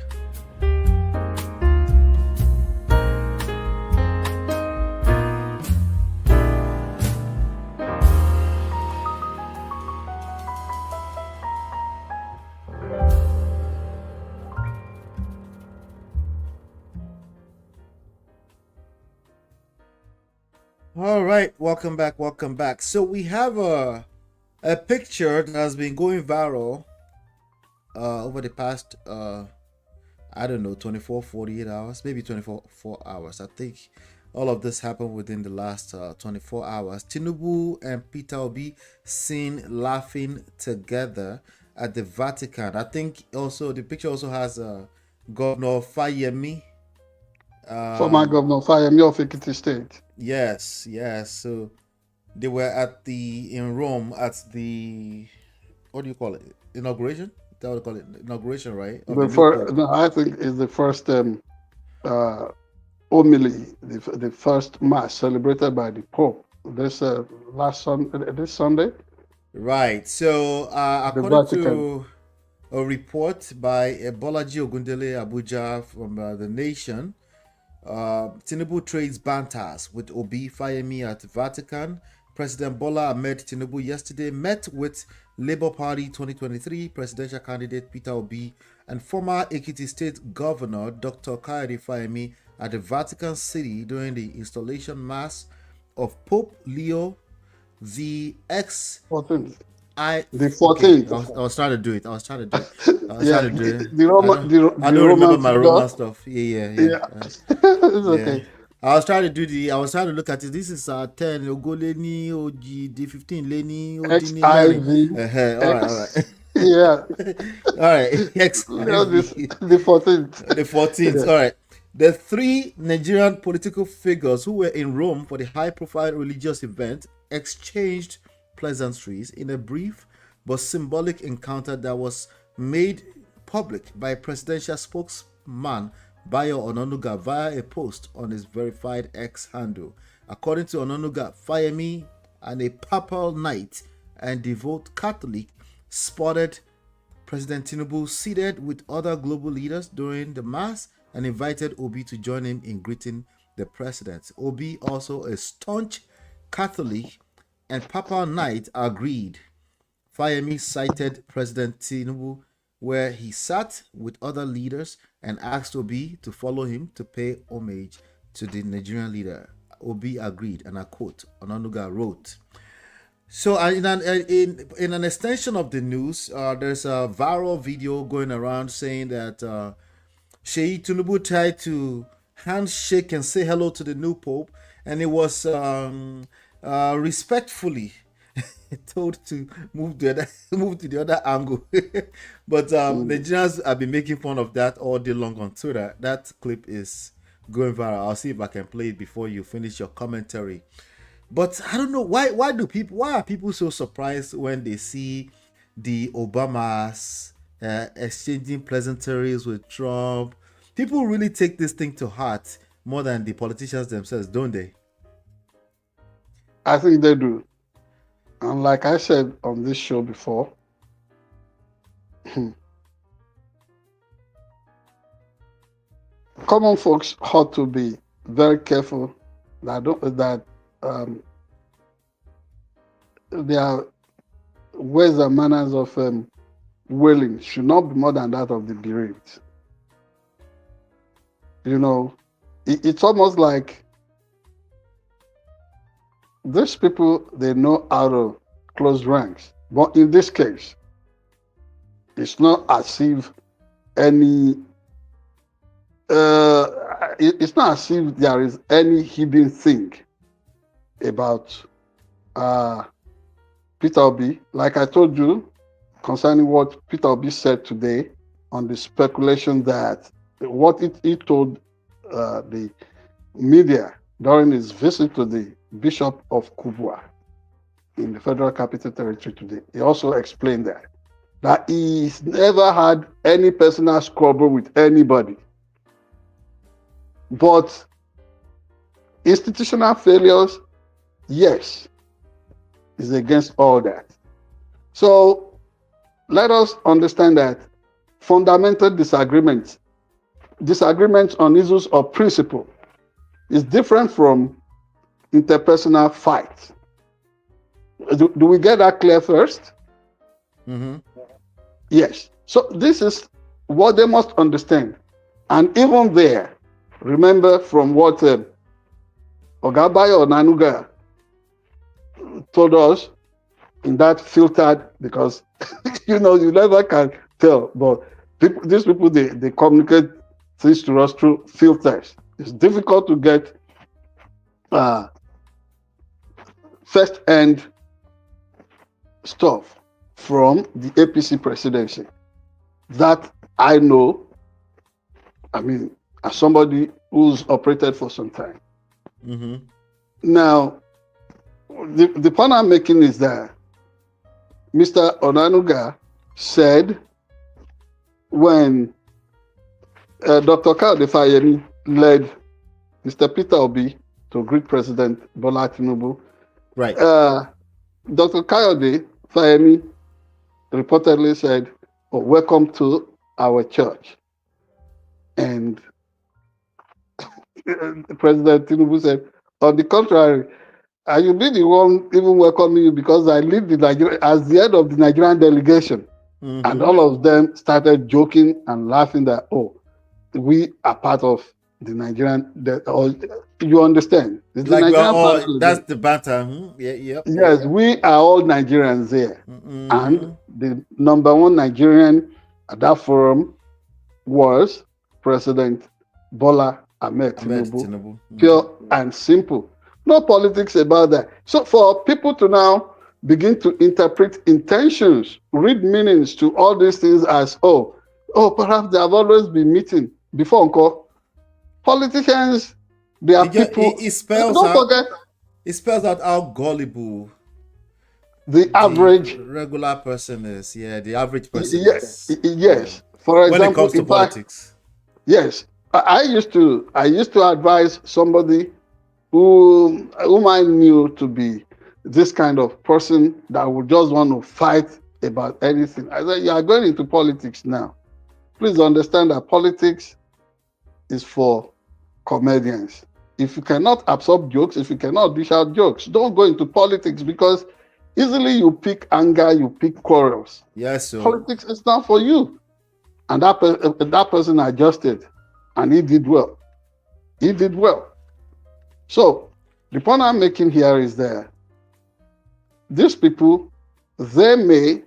All right, welcome back. So we have a picture that has been going viral over the past 24 48 hours, maybe 24 hours. I think all of this happened within the last 24 hours. TINUBU and Peter Obi seen laughing together at the Vatican. I think also the picture also has Governor Fayemi, former Governor Fayemi of Ekiti State. Yes. So they were in Rome at the, what do you call it? Inauguration? That would call it inauguration, right? I think it's the first homily, the first mass celebrated by the Pope this Sunday. Right. So according to a report by Bolaji Ogundele Abuja from The Nation. Tinubu trades banters with Obi Fayemi at Vatican. President Bola Ahmed Tinubu yesterday met with Labour Party 2023 presidential candidate Peter Obi and former Ekiti State Governor Dr. Kayode Fayemi at the Vatican City during the installation mass of Pope Leo the X. 14th. I The 14th. Okay, I was trying to do it. I was trying to do it. Yeah, Trying to do it. the Roman, I don't remember my figure. Roman stuff. Yeah. It's okay. I was trying to look at it. This is 10 Ogoleni OG D 15 Leni Odini XIV. All right. Yeah. All right. The 14th. The 14th. Yeah. All right. The three Nigerian political figures who were in Rome for the high-profile religious event exchanged pleasantries in a brief but symbolic encounter that was made public by presidential spokesman Bayo Onanuga via a post on his verified X handle. According to Onanuga, Fayemi and a papal knight and devout Catholic spotted President Tinubu seated with other global leaders during the mass and invited Obi to join him in greeting the president. Obi, also a staunch Catholic and papal knight, agreed. Fayemi cited President Tinubu where he sat with other leaders and asked Obi to follow him to pay homage to the Nigerian leader. Obi agreed, and I quote, Onanuga wrote. So in an extension of the news, there's a viral video going around saying that Sheyi Tinubu tried to handshake and say hello to the new pope, and it was respectfully told to move to the other angle. But Nigerians have been making fun of that all day long on Twitter. That clip is going viral. I'll see if I can play it before you finish your commentary. But I don't know why are people so surprised when they see the Obamas exchanging pleasantries with Trump? People really take this thing to heart more than the politicians themselves, don't they? I think they do. And like I said on this show before, common folks ought to be very careful that their ways and manners of wailing should not be more than that of the bereaved. You know, it's almost like these people, they know how to close ranks. But in this case, it's not as if it's not as if there is any hidden thing about Peter Obi. Like I told you, concerning what Peter Obi said today on the speculation that what he told the media during his visit to the Bishop of Kubwa in the Federal Capital Territory today. He also explained that he's never had any personal squabble with anybody. But institutional failures, yes, is against all that. So let us understand that fundamental disagreements on issues of principle is different from interpersonal fights. Do we get that clear first? Mm-hmm. Yes. So this is what they must understand. And even there, remember from what Ogabayo Onanuga told us in that filtered, because you never can tell, but these people, they communicate things to us through filters. It's difficult to get first-hand stuff from the APC presidency. That I know, as somebody who's operated for some time. Mm-hmm. Now, the point I'm making is that Mr. Onanuga said when Dr. Kayode Fayemi led Mr. Peter Obi to greet President Bola Tinubu, right? Dr. Kayode Fayemi reportedly said, or welcome to our church. And President Tinubu said, on the contrary, I will be the one even welcoming you because I lead the Nigeria as the head of the Nigerian delegation. And all of them started joking and laughing that, oh, we are part of the Nigerian, or you understand? It's the Like we are Nigerian all, panel that's again. the banter. Yeah, yep. Yes, we are all Nigerians here. And the number one Nigerian at that forum was President Bola Ahmed Tinubu. Pure and simple. No politics about that. So for people to now begin to interpret intentions, read meanings to all these things as, oh, perhaps they have always been meeting before Uncle. Politicians, they are people. It spells Don't out, forget. It spells out how gullible the average regular person is. Yeah, the average person is. Yes. For example, when it comes to politics. Yes. I used to advise somebody whom I knew to be this kind of person that would just want to fight about anything. I said, you are going into politics now. Please understand that politics is for comedians. If you cannot absorb jokes, if you cannot dish out jokes, don't go into politics because easily you pick anger, you pick quarrels. Yes, sir. Politics is not for you. And that person adjusted, and he did well. He did well. So the point I'm making here is that these people, they may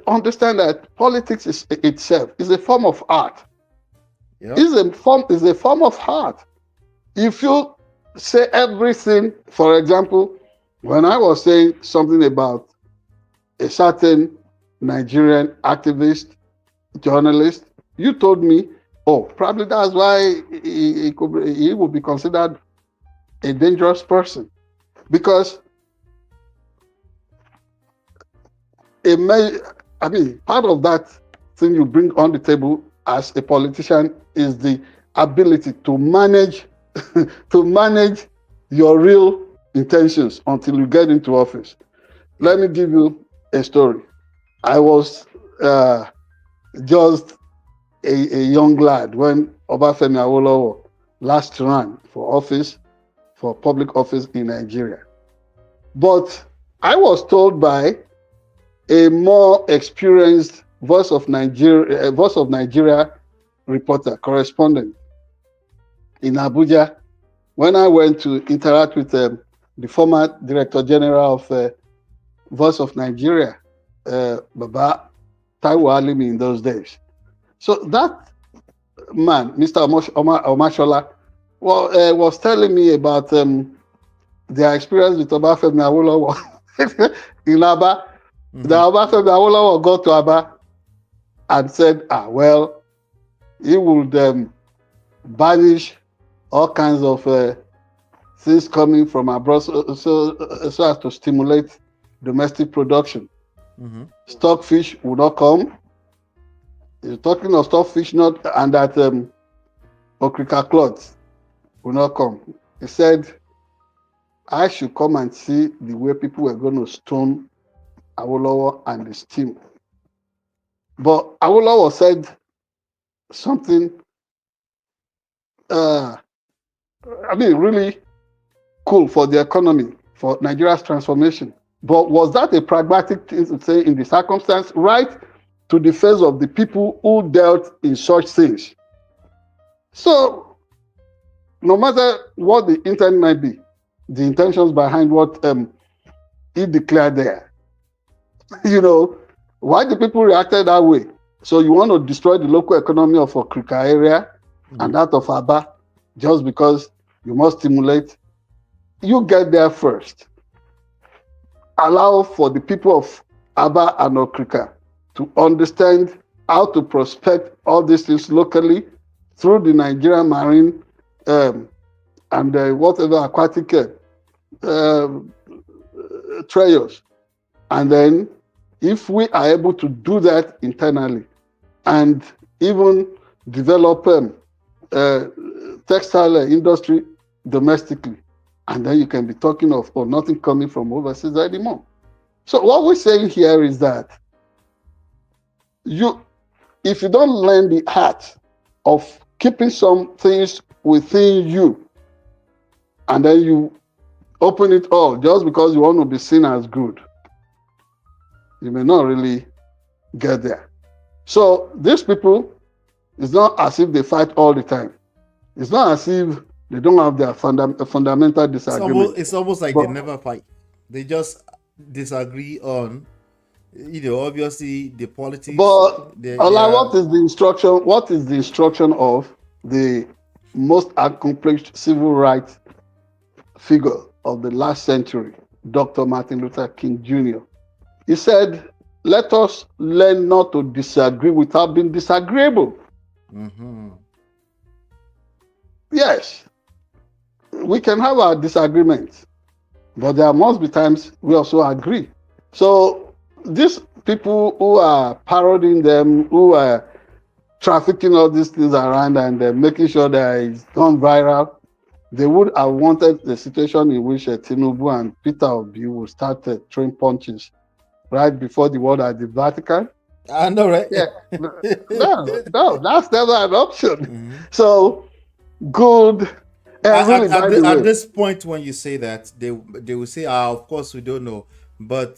understand that politics itself is a form of art. Yep. Is a form of art. If you say everything, for example, when I was saying something about a certain Nigerian activist, journalist, you told me, oh, probably that's why he would be considered a dangerous person. Because part of that thing you bring on the table as a politician is the ability to manage your real intentions until you get into office. Let me give you a story. I was just a young lad when Obafemi Awolowo last ran for public office in Nigeria. But I was told by a more experienced Voice of Nigeria reporter, correspondent in Abuja, when I went to interact with the former Director General of Voice of Nigeria, Baba Taiwo Alimi in those days. So that man, Mr. Omashola, was telling me about their experience with Obafemi Awolowo in Aba. The Obafemi Awolowo got to Aba and said, well, he would banish all kinds of things coming from abroad so as to stimulate domestic production. Stockfish would not come. He's talking of stockfish, and that okrika cloth will not come. He said, I should come and see the way people were going to stone Awolowo and his team. But Awolowo said something, really cool for the economy, for Nigeria's transformation. But was that a pragmatic thing to say in the circumstance, right to the face of the people who dealt in such things? So, no matter what the intent might be, the intentions behind what he declared there, why the people reacted that way? So you want to destroy the local economy of Okrika area and that of Aba just because you must stimulate? You get there first. Allow for the people of Aba and Okrika to understand how to prospect all these things locally through the Nigerian marine and whatever aquatic trails. And then if we are able to do that internally and even develop textile industry domestically, and then you can be talking of nothing coming from overseas anymore. So what we're saying here is that if you don't learn the art of keeping some things within you, and then you open it all just because you want to be seen as good, you may not really get there. So these people, it's not as if they fight all the time. It's not as if they don't have their fundamental disagreement. It's almost like But, they never fight. They just disagree on, obviously the politics. but They what is the instruction? What is the instruction of the most accomplished civil rights figure of the last century, Dr. Martin Luther King Jr.? He said, "Let us learn not to disagree without being disagreeable." Mm-hmm. Yes, we can have our disagreements, but there must be times we also agree. So these people who are parodying them, who are trafficking all these things around and making sure that it's gone viral, they would have wanted the situation in which TINUBU and Peter Obi will start throwing punches right before the war at the Vatican. I know, right? Yeah, no, that's never an option. Mm-hmm. So good. And really, by the way, at this point, when you say that, they will say, of course we don't know, but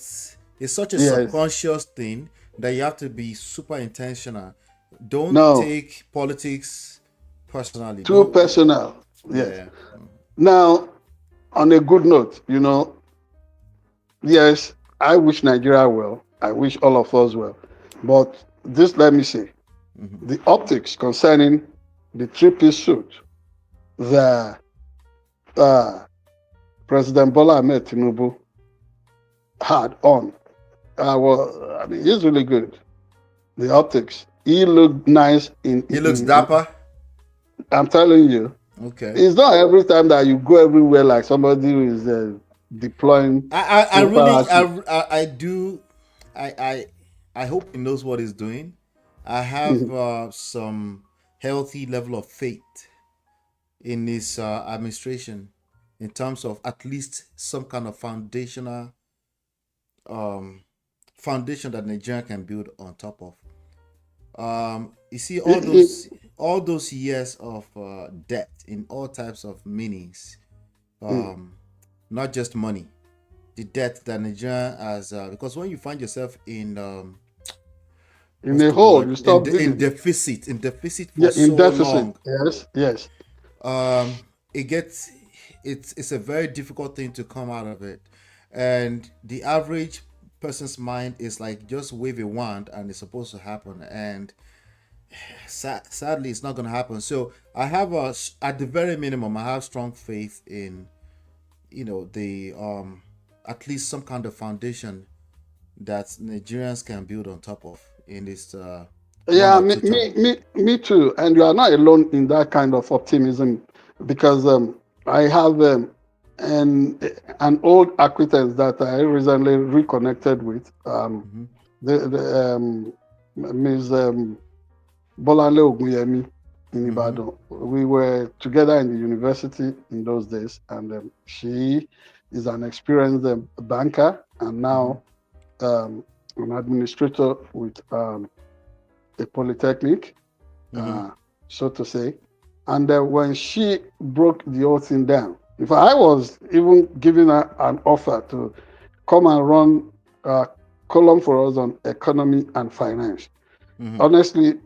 it's such a subconscious thing that you have to be super intentional. Don't take politics personally. Too personal. Yes. Yeah. Now, on a good note, yes, I wish Nigeria well. I wish all of us well. But this, let me say, the optics concerning the three-piece suit that President Bola Ahmed Tinubu had on, he's really good. The optics. He looked nice. He looks dapper. I'm telling you. Okay. It's not every time that you go everywhere like somebody who is deploying. I hope he knows what he's doing. I have some healthy level of faith in his administration in terms of at least some kind of foundation that Nigeria can build on top of. You see all those years of debt in all types of meanings, not just money, the debt that Nigeria has, because when you find yourself in a hole, you stop in deficit for so long. Yes. It's a very difficult thing to come out of it, and the average person's mind is like just wave a wand and it's supposed to happen, and sadly it's not going to happen. So I have at the very minimum, I have strong faith in the at least some kind of foundation that Nigerians can build on top of in this me too. And you are not alone in that kind of optimism, because I have an old acquaintance that I recently reconnected with, Ms. Bolanle Ogunyemi in Ibadan. We were together in the university in those days, and she is an experienced banker and now an administrator with a polytechnic, so to say. And when she broke the whole thing down, if I was even giving her an offer to come and run a column for us on economy and finance, honestly,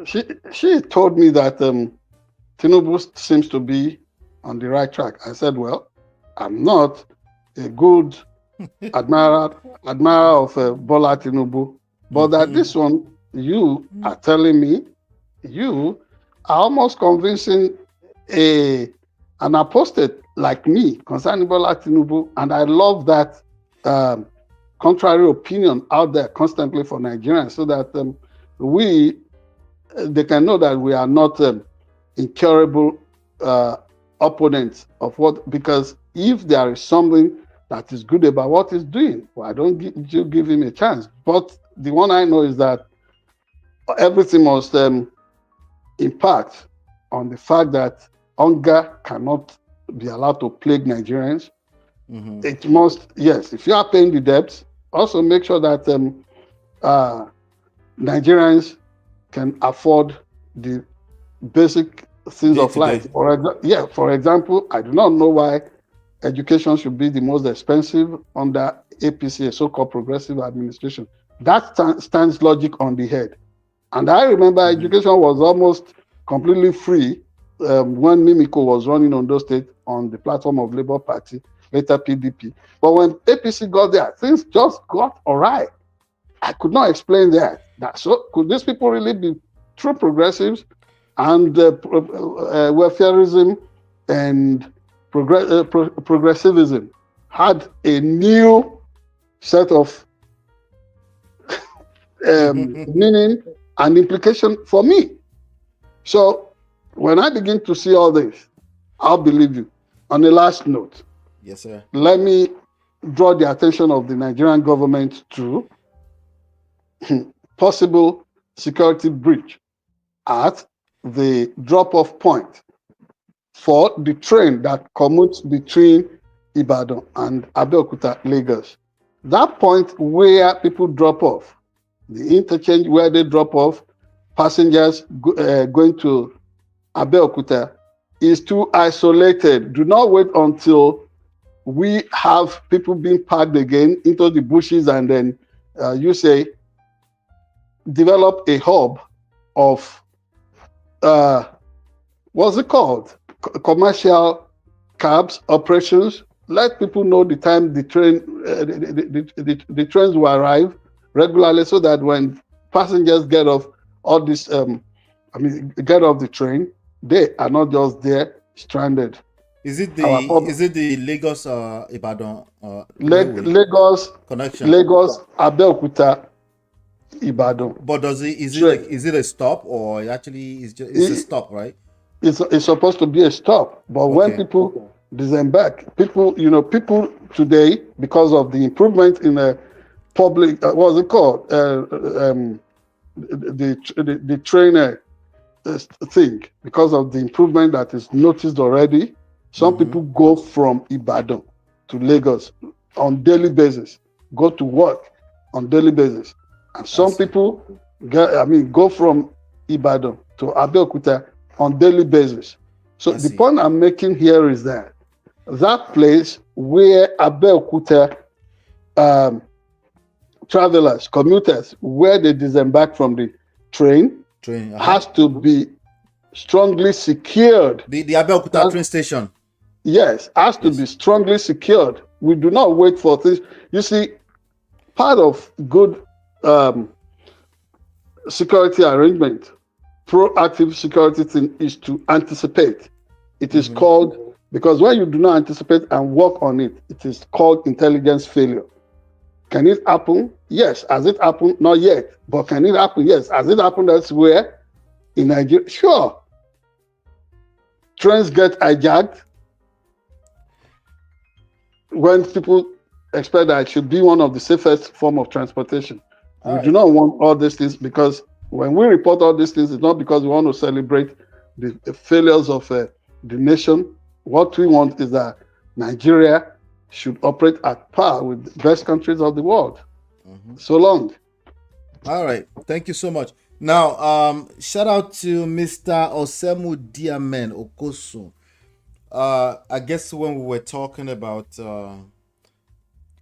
she told me that Tinubu seems to be on the right track. I said, well, I'm not a good admirer of Bola Tinubu, but that this one, you are telling me, you are almost convincing an apostate like me concerning Bola Tinubu, and I love that contrary opinion out there constantly for Nigerians, so that they can know that we are not incurable opponents of what, because if there is something that is good about what he's doing, why don't you give him a chance? But the one I know is that everything must impact on the fact that hunger cannot be allowed to plague Nigerians. It must, yes, if you are paying the debts, also make sure that Nigerians can afford the basic things Day of to day. life. For example, I do not know why education should be the most expensive under APC, a so-called progressive administration. That stands logic on the head. And I remember education was almost completely free when Mimiko was running on those states on the platform of Labour Party, later PDP. But when APC got there, things just got all right. I could not explain that. So could these people really be true progressives and welfareism and progressivism had a new set of meaning and implication for me. So when I begin to see all this, I'll believe you. On the last note, yes, sir. Let me draw the attention of the Nigerian government to possible security breach at the drop-off point for the train that commutes between Ibadan and Abeokuta, Lagos. That point where people drop off, the interchange where they drop off passengers going to Abeokuta is too isolated. Do not wait until we have people being packed again into the bushes and then you say develop a hub of what's it called? Commercial cabs operations. Let people know the time the trains will arrive regularly, so that when passengers get off all this, get off the train, they are not just there stranded. Is it the Lagos Ibadan Lagos connection? Lagos Abeokuta Ibadan. But is it a stop, or actually it's a stop, right? It's supposed to be a stop, but when people disembark, people today, because of the improvement in the public, what's it called, the trainer thing, because of the improvement that is noticed already, some people go from Ibadan to Lagos on daily basis, go to work on daily basis, and some people go from Ibadan to Abeokuta on daily basis. So the point I'm making here is that place where Abeokuta travelers, commuters, where they disembark from the train has to be strongly secured. The Abeokuta train station. Yes, has to be strongly secured. We do not wait for things. You see, part of good security arrangement, proactive security thing, is to anticipate. It is called, because when you do not anticipate and work on it, it is called intelligence failure. Can it happen? Yes. Has it happened? Not yet. But can it happen? Yes. Has it happened elsewhere in Nigeria? Sure. Trains get hijacked when people expect that it should be one of the safest form of transportation. We do not want all these things, because when we report all these things, it's not because we want to celebrate the failures of the nation. What we want is that Nigeria should operate at par with the best countries of the world. So long. All right. Thank you so much. Now, shout out to Mr. Osemu Diamen Okosu. I guess when we were talking about,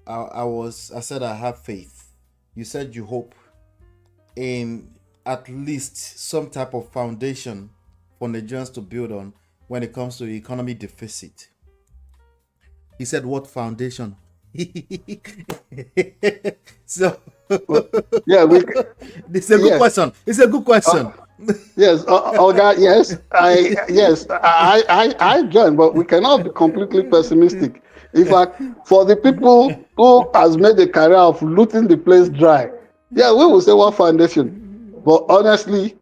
I said I have faith. You said you hope in at least some type of foundation for Nigerians to build on when it comes to economy deficit. He said, what foundation? So, yeah, it's a good question. It's a good question. Yes, yes, I join, but we cannot be completely pessimistic. In fact, for the people who has made a career of looting the place dry, yeah, we will say what foundation. But honestly,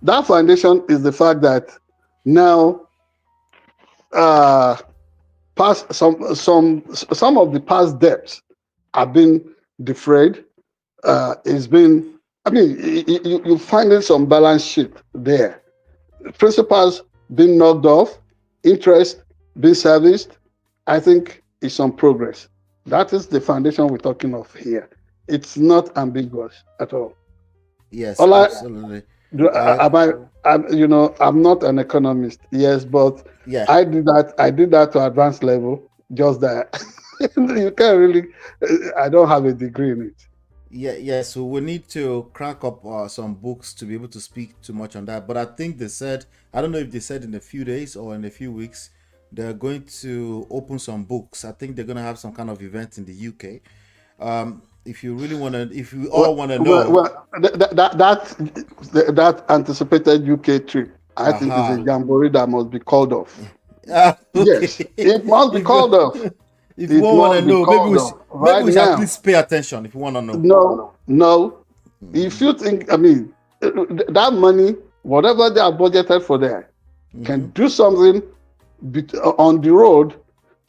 that foundation is the fact that now, past some of the past debts have been defrayed. It's been, you finding some balance sheet there. Principals being knocked off, interest being serviced. I think it's some progress. That is the foundation we're talking of here. It's not ambiguous at all. Yes, All I, absolutely. do- Uh, am I, I'm not an economist. Yes, but yeah, I did that. I did that to advanced level. Just that you can't really. I don't have a degree in it. yeah. So we need to crack up some books to be able to speak too much on that. But I think they said, I don't know if they said in a few days or in a few weeks, they're going to open some books. I think they're going to have some kind of event in the UK. If you really want to, if you all Well, want to know, that anticipated UK trip, I think, is a aha, jamboree that must be called off. okay. Yes, it must be if you called off. if you It all want to must be know, called off maybe right we should at now. least pay attention if you want to know. No, no. If Mm-hmm. you think, I mean, that money, whatever they are budgeted for there, can Mm-hmm. do something on the road.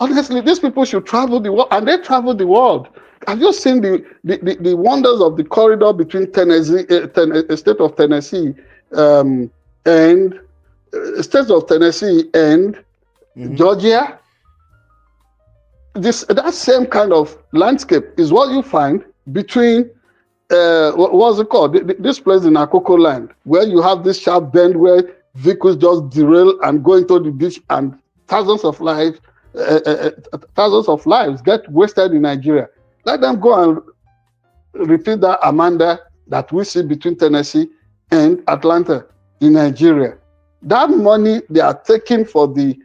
Honestly, these people should travel the world, and they travel the world. Have you seen the wonders of the corridor between state of Tennessee, um, and states of Tennessee and Mm-hmm. Georgia? That same kind of landscape is what you find between what's it called? This place in Akoko land, where you have this sharp bend where vehicles just derail and go into the ditch, and thousands of lives, thousands of lives get wasted in Nigeria. Let them go and repeat that, Amanda, that we see between Tennessee and Atlanta in Nigeria. That money they are taking for the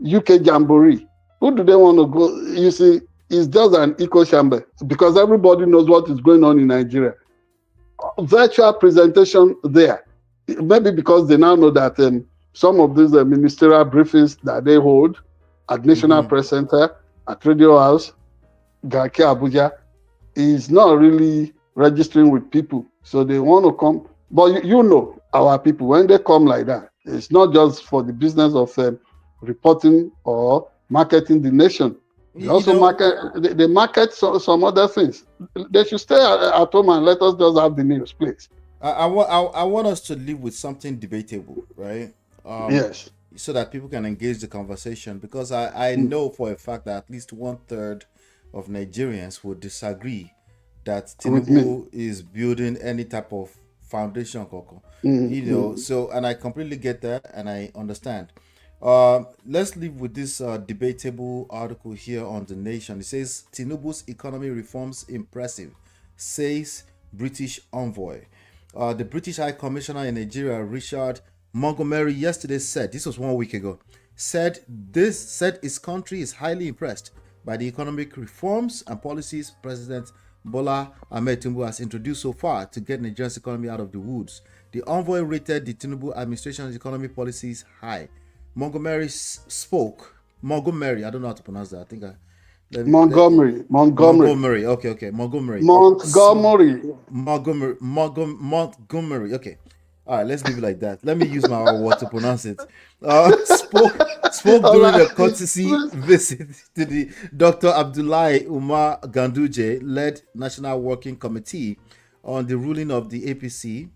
UK Jamboree, who do they want to go? You see, it's just an echo chamber because everybody knows what is going on in Nigeria. Virtual presentation there. Maybe because they now know that some of these ministerial briefings that they hold at National Mm-hmm. Press Center, at Radio House, Garki Abuja, is not really registering with people. So they want to come. But you know, our people, when they come like that, it's not just for the business of reporting or marketing the nation. They You also know, they market some other things. They should stay at home and let us just have the news, please. I want us to live with something debatable, right? Um, Yes. so that people can engage the conversation. Because I Mm. know for a fact that at least one third of Nigerians would disagree that With me. Tinubu is building any type of foundation, Coco. Mm, You know, mm. so and I completely get that and I understand. Let's leave with this debatable article here on the Nation. It says Tinubu's economy reforms impressive, says British envoy. The British High Commissioner in Nigeria, Richard Montgomery, yesterday said, this was 1 week ago, said his country is highly impressed by the economic reforms and policies President Bola Ahmed Tinubu has introduced so far to get Nigeria's economy out of the woods. The envoy rated the Tinubu administration's economic policies high. Montgomery spoke. Montgomery, I don't know how to pronounce that. I think I Montgomery. Montgomery. Okay. Montgomery. Montgomery. Montgomery. Okay. All right, let's leave it like that. Let me use my word to pronounce it. Spoke during a courtesy visit to the Dr. Abdullahi Umar Ganduje led National Working Committee on the ruling of the APC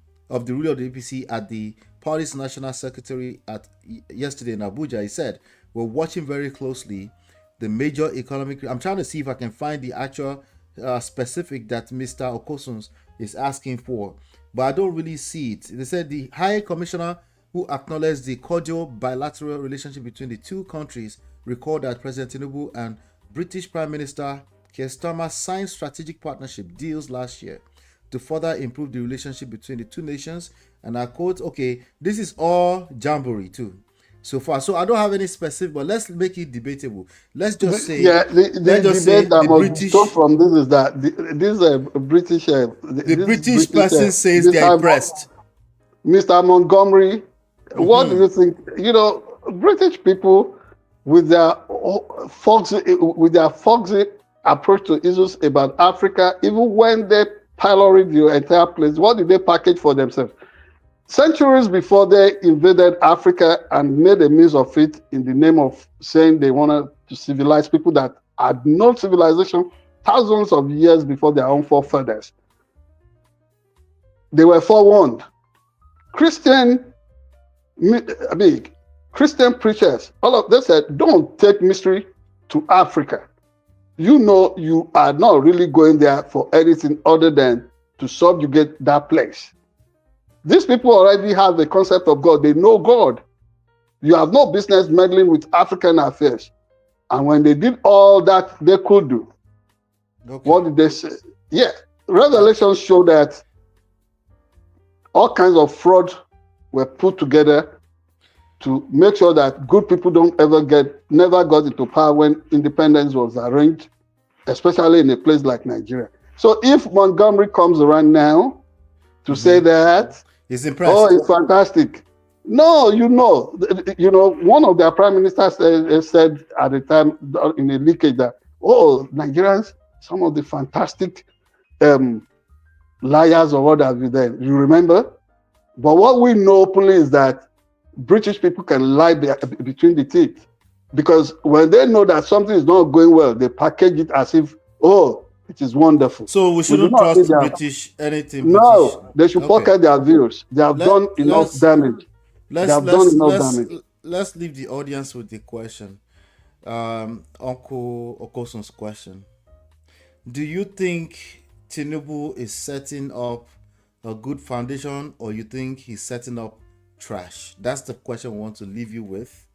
at the party's national secretary at yesterday in Abuja. He said, "We're watching very closely the major economic." I'm trying to see if I can find the actual specific that Mr. Okosuns is asking for, but I don't really see it. They said the High Commissioner, who acknowledged the cordial bilateral relationship between the two countries, recalled that President Tinubu and British Prime Minister Keir Starmer signed strategic partnership deals last year to further improve the relationship between the two nations. And I quote, okay, this is all jamboree too so far. So I don't have any specific, but let's make it debatable. Let's just say, Yeah, the debate that the must be told British, from this is that this British, the British person says this they're impressed. Mr. Montgomery. What do Mm-hmm. you think? You know, British people with their foxy approach to issues about Africa, even when they pilloried the entire place, what did they package for themselves? Centuries before they invaded Africa and made a means of it in the name of saying they wanted to civilize people that had no civilization thousands of years before their own forefathers. They were forewarned. Christian, I mean, Christian preachers, all of them said, don't take mystery to Africa. You know you are not really going there for anything other than to subjugate that place. These people already have the concept of God. They know God. You have no business meddling with African affairs. And when they did all that they could do, Okay. what did they say? Yeah, revelations show that all kinds of fraud were put together to make sure that good people never got into power when independence was arranged, especially in a place like Nigeria. So if Montgomery comes around now to say that, he's impressed. oh, it's fantastic. No, one of their prime ministers said at the time in a leakage that, oh, Nigerians, some of the fantastic liars or what have you then. You remember? But what we know openly is that British people can lie between the teeth. Because when they know that something is not going well, they package it as if, oh, it is wonderful. So we shouldn't trust British, anything British. No, they should pocket their views. They have done enough damage. Let's leave the audience with the question. Uncle Okoson's question. Do you think TINUBU is setting up a good foundation, or you think he's setting up trash? That's the question we want to leave you with.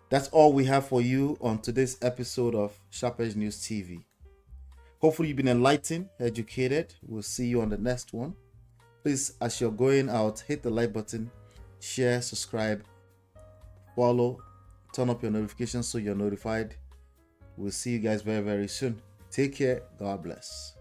That's all we have for you on today's episode of SharpEdge News TV. Hopefully you've been enlightened, educated. We'll see you on the next one. Please, as you're going out, hit the like button, share, subscribe, follow, turn up your notifications so you're notified. We'll see you guys very, very soon. Take care. God bless.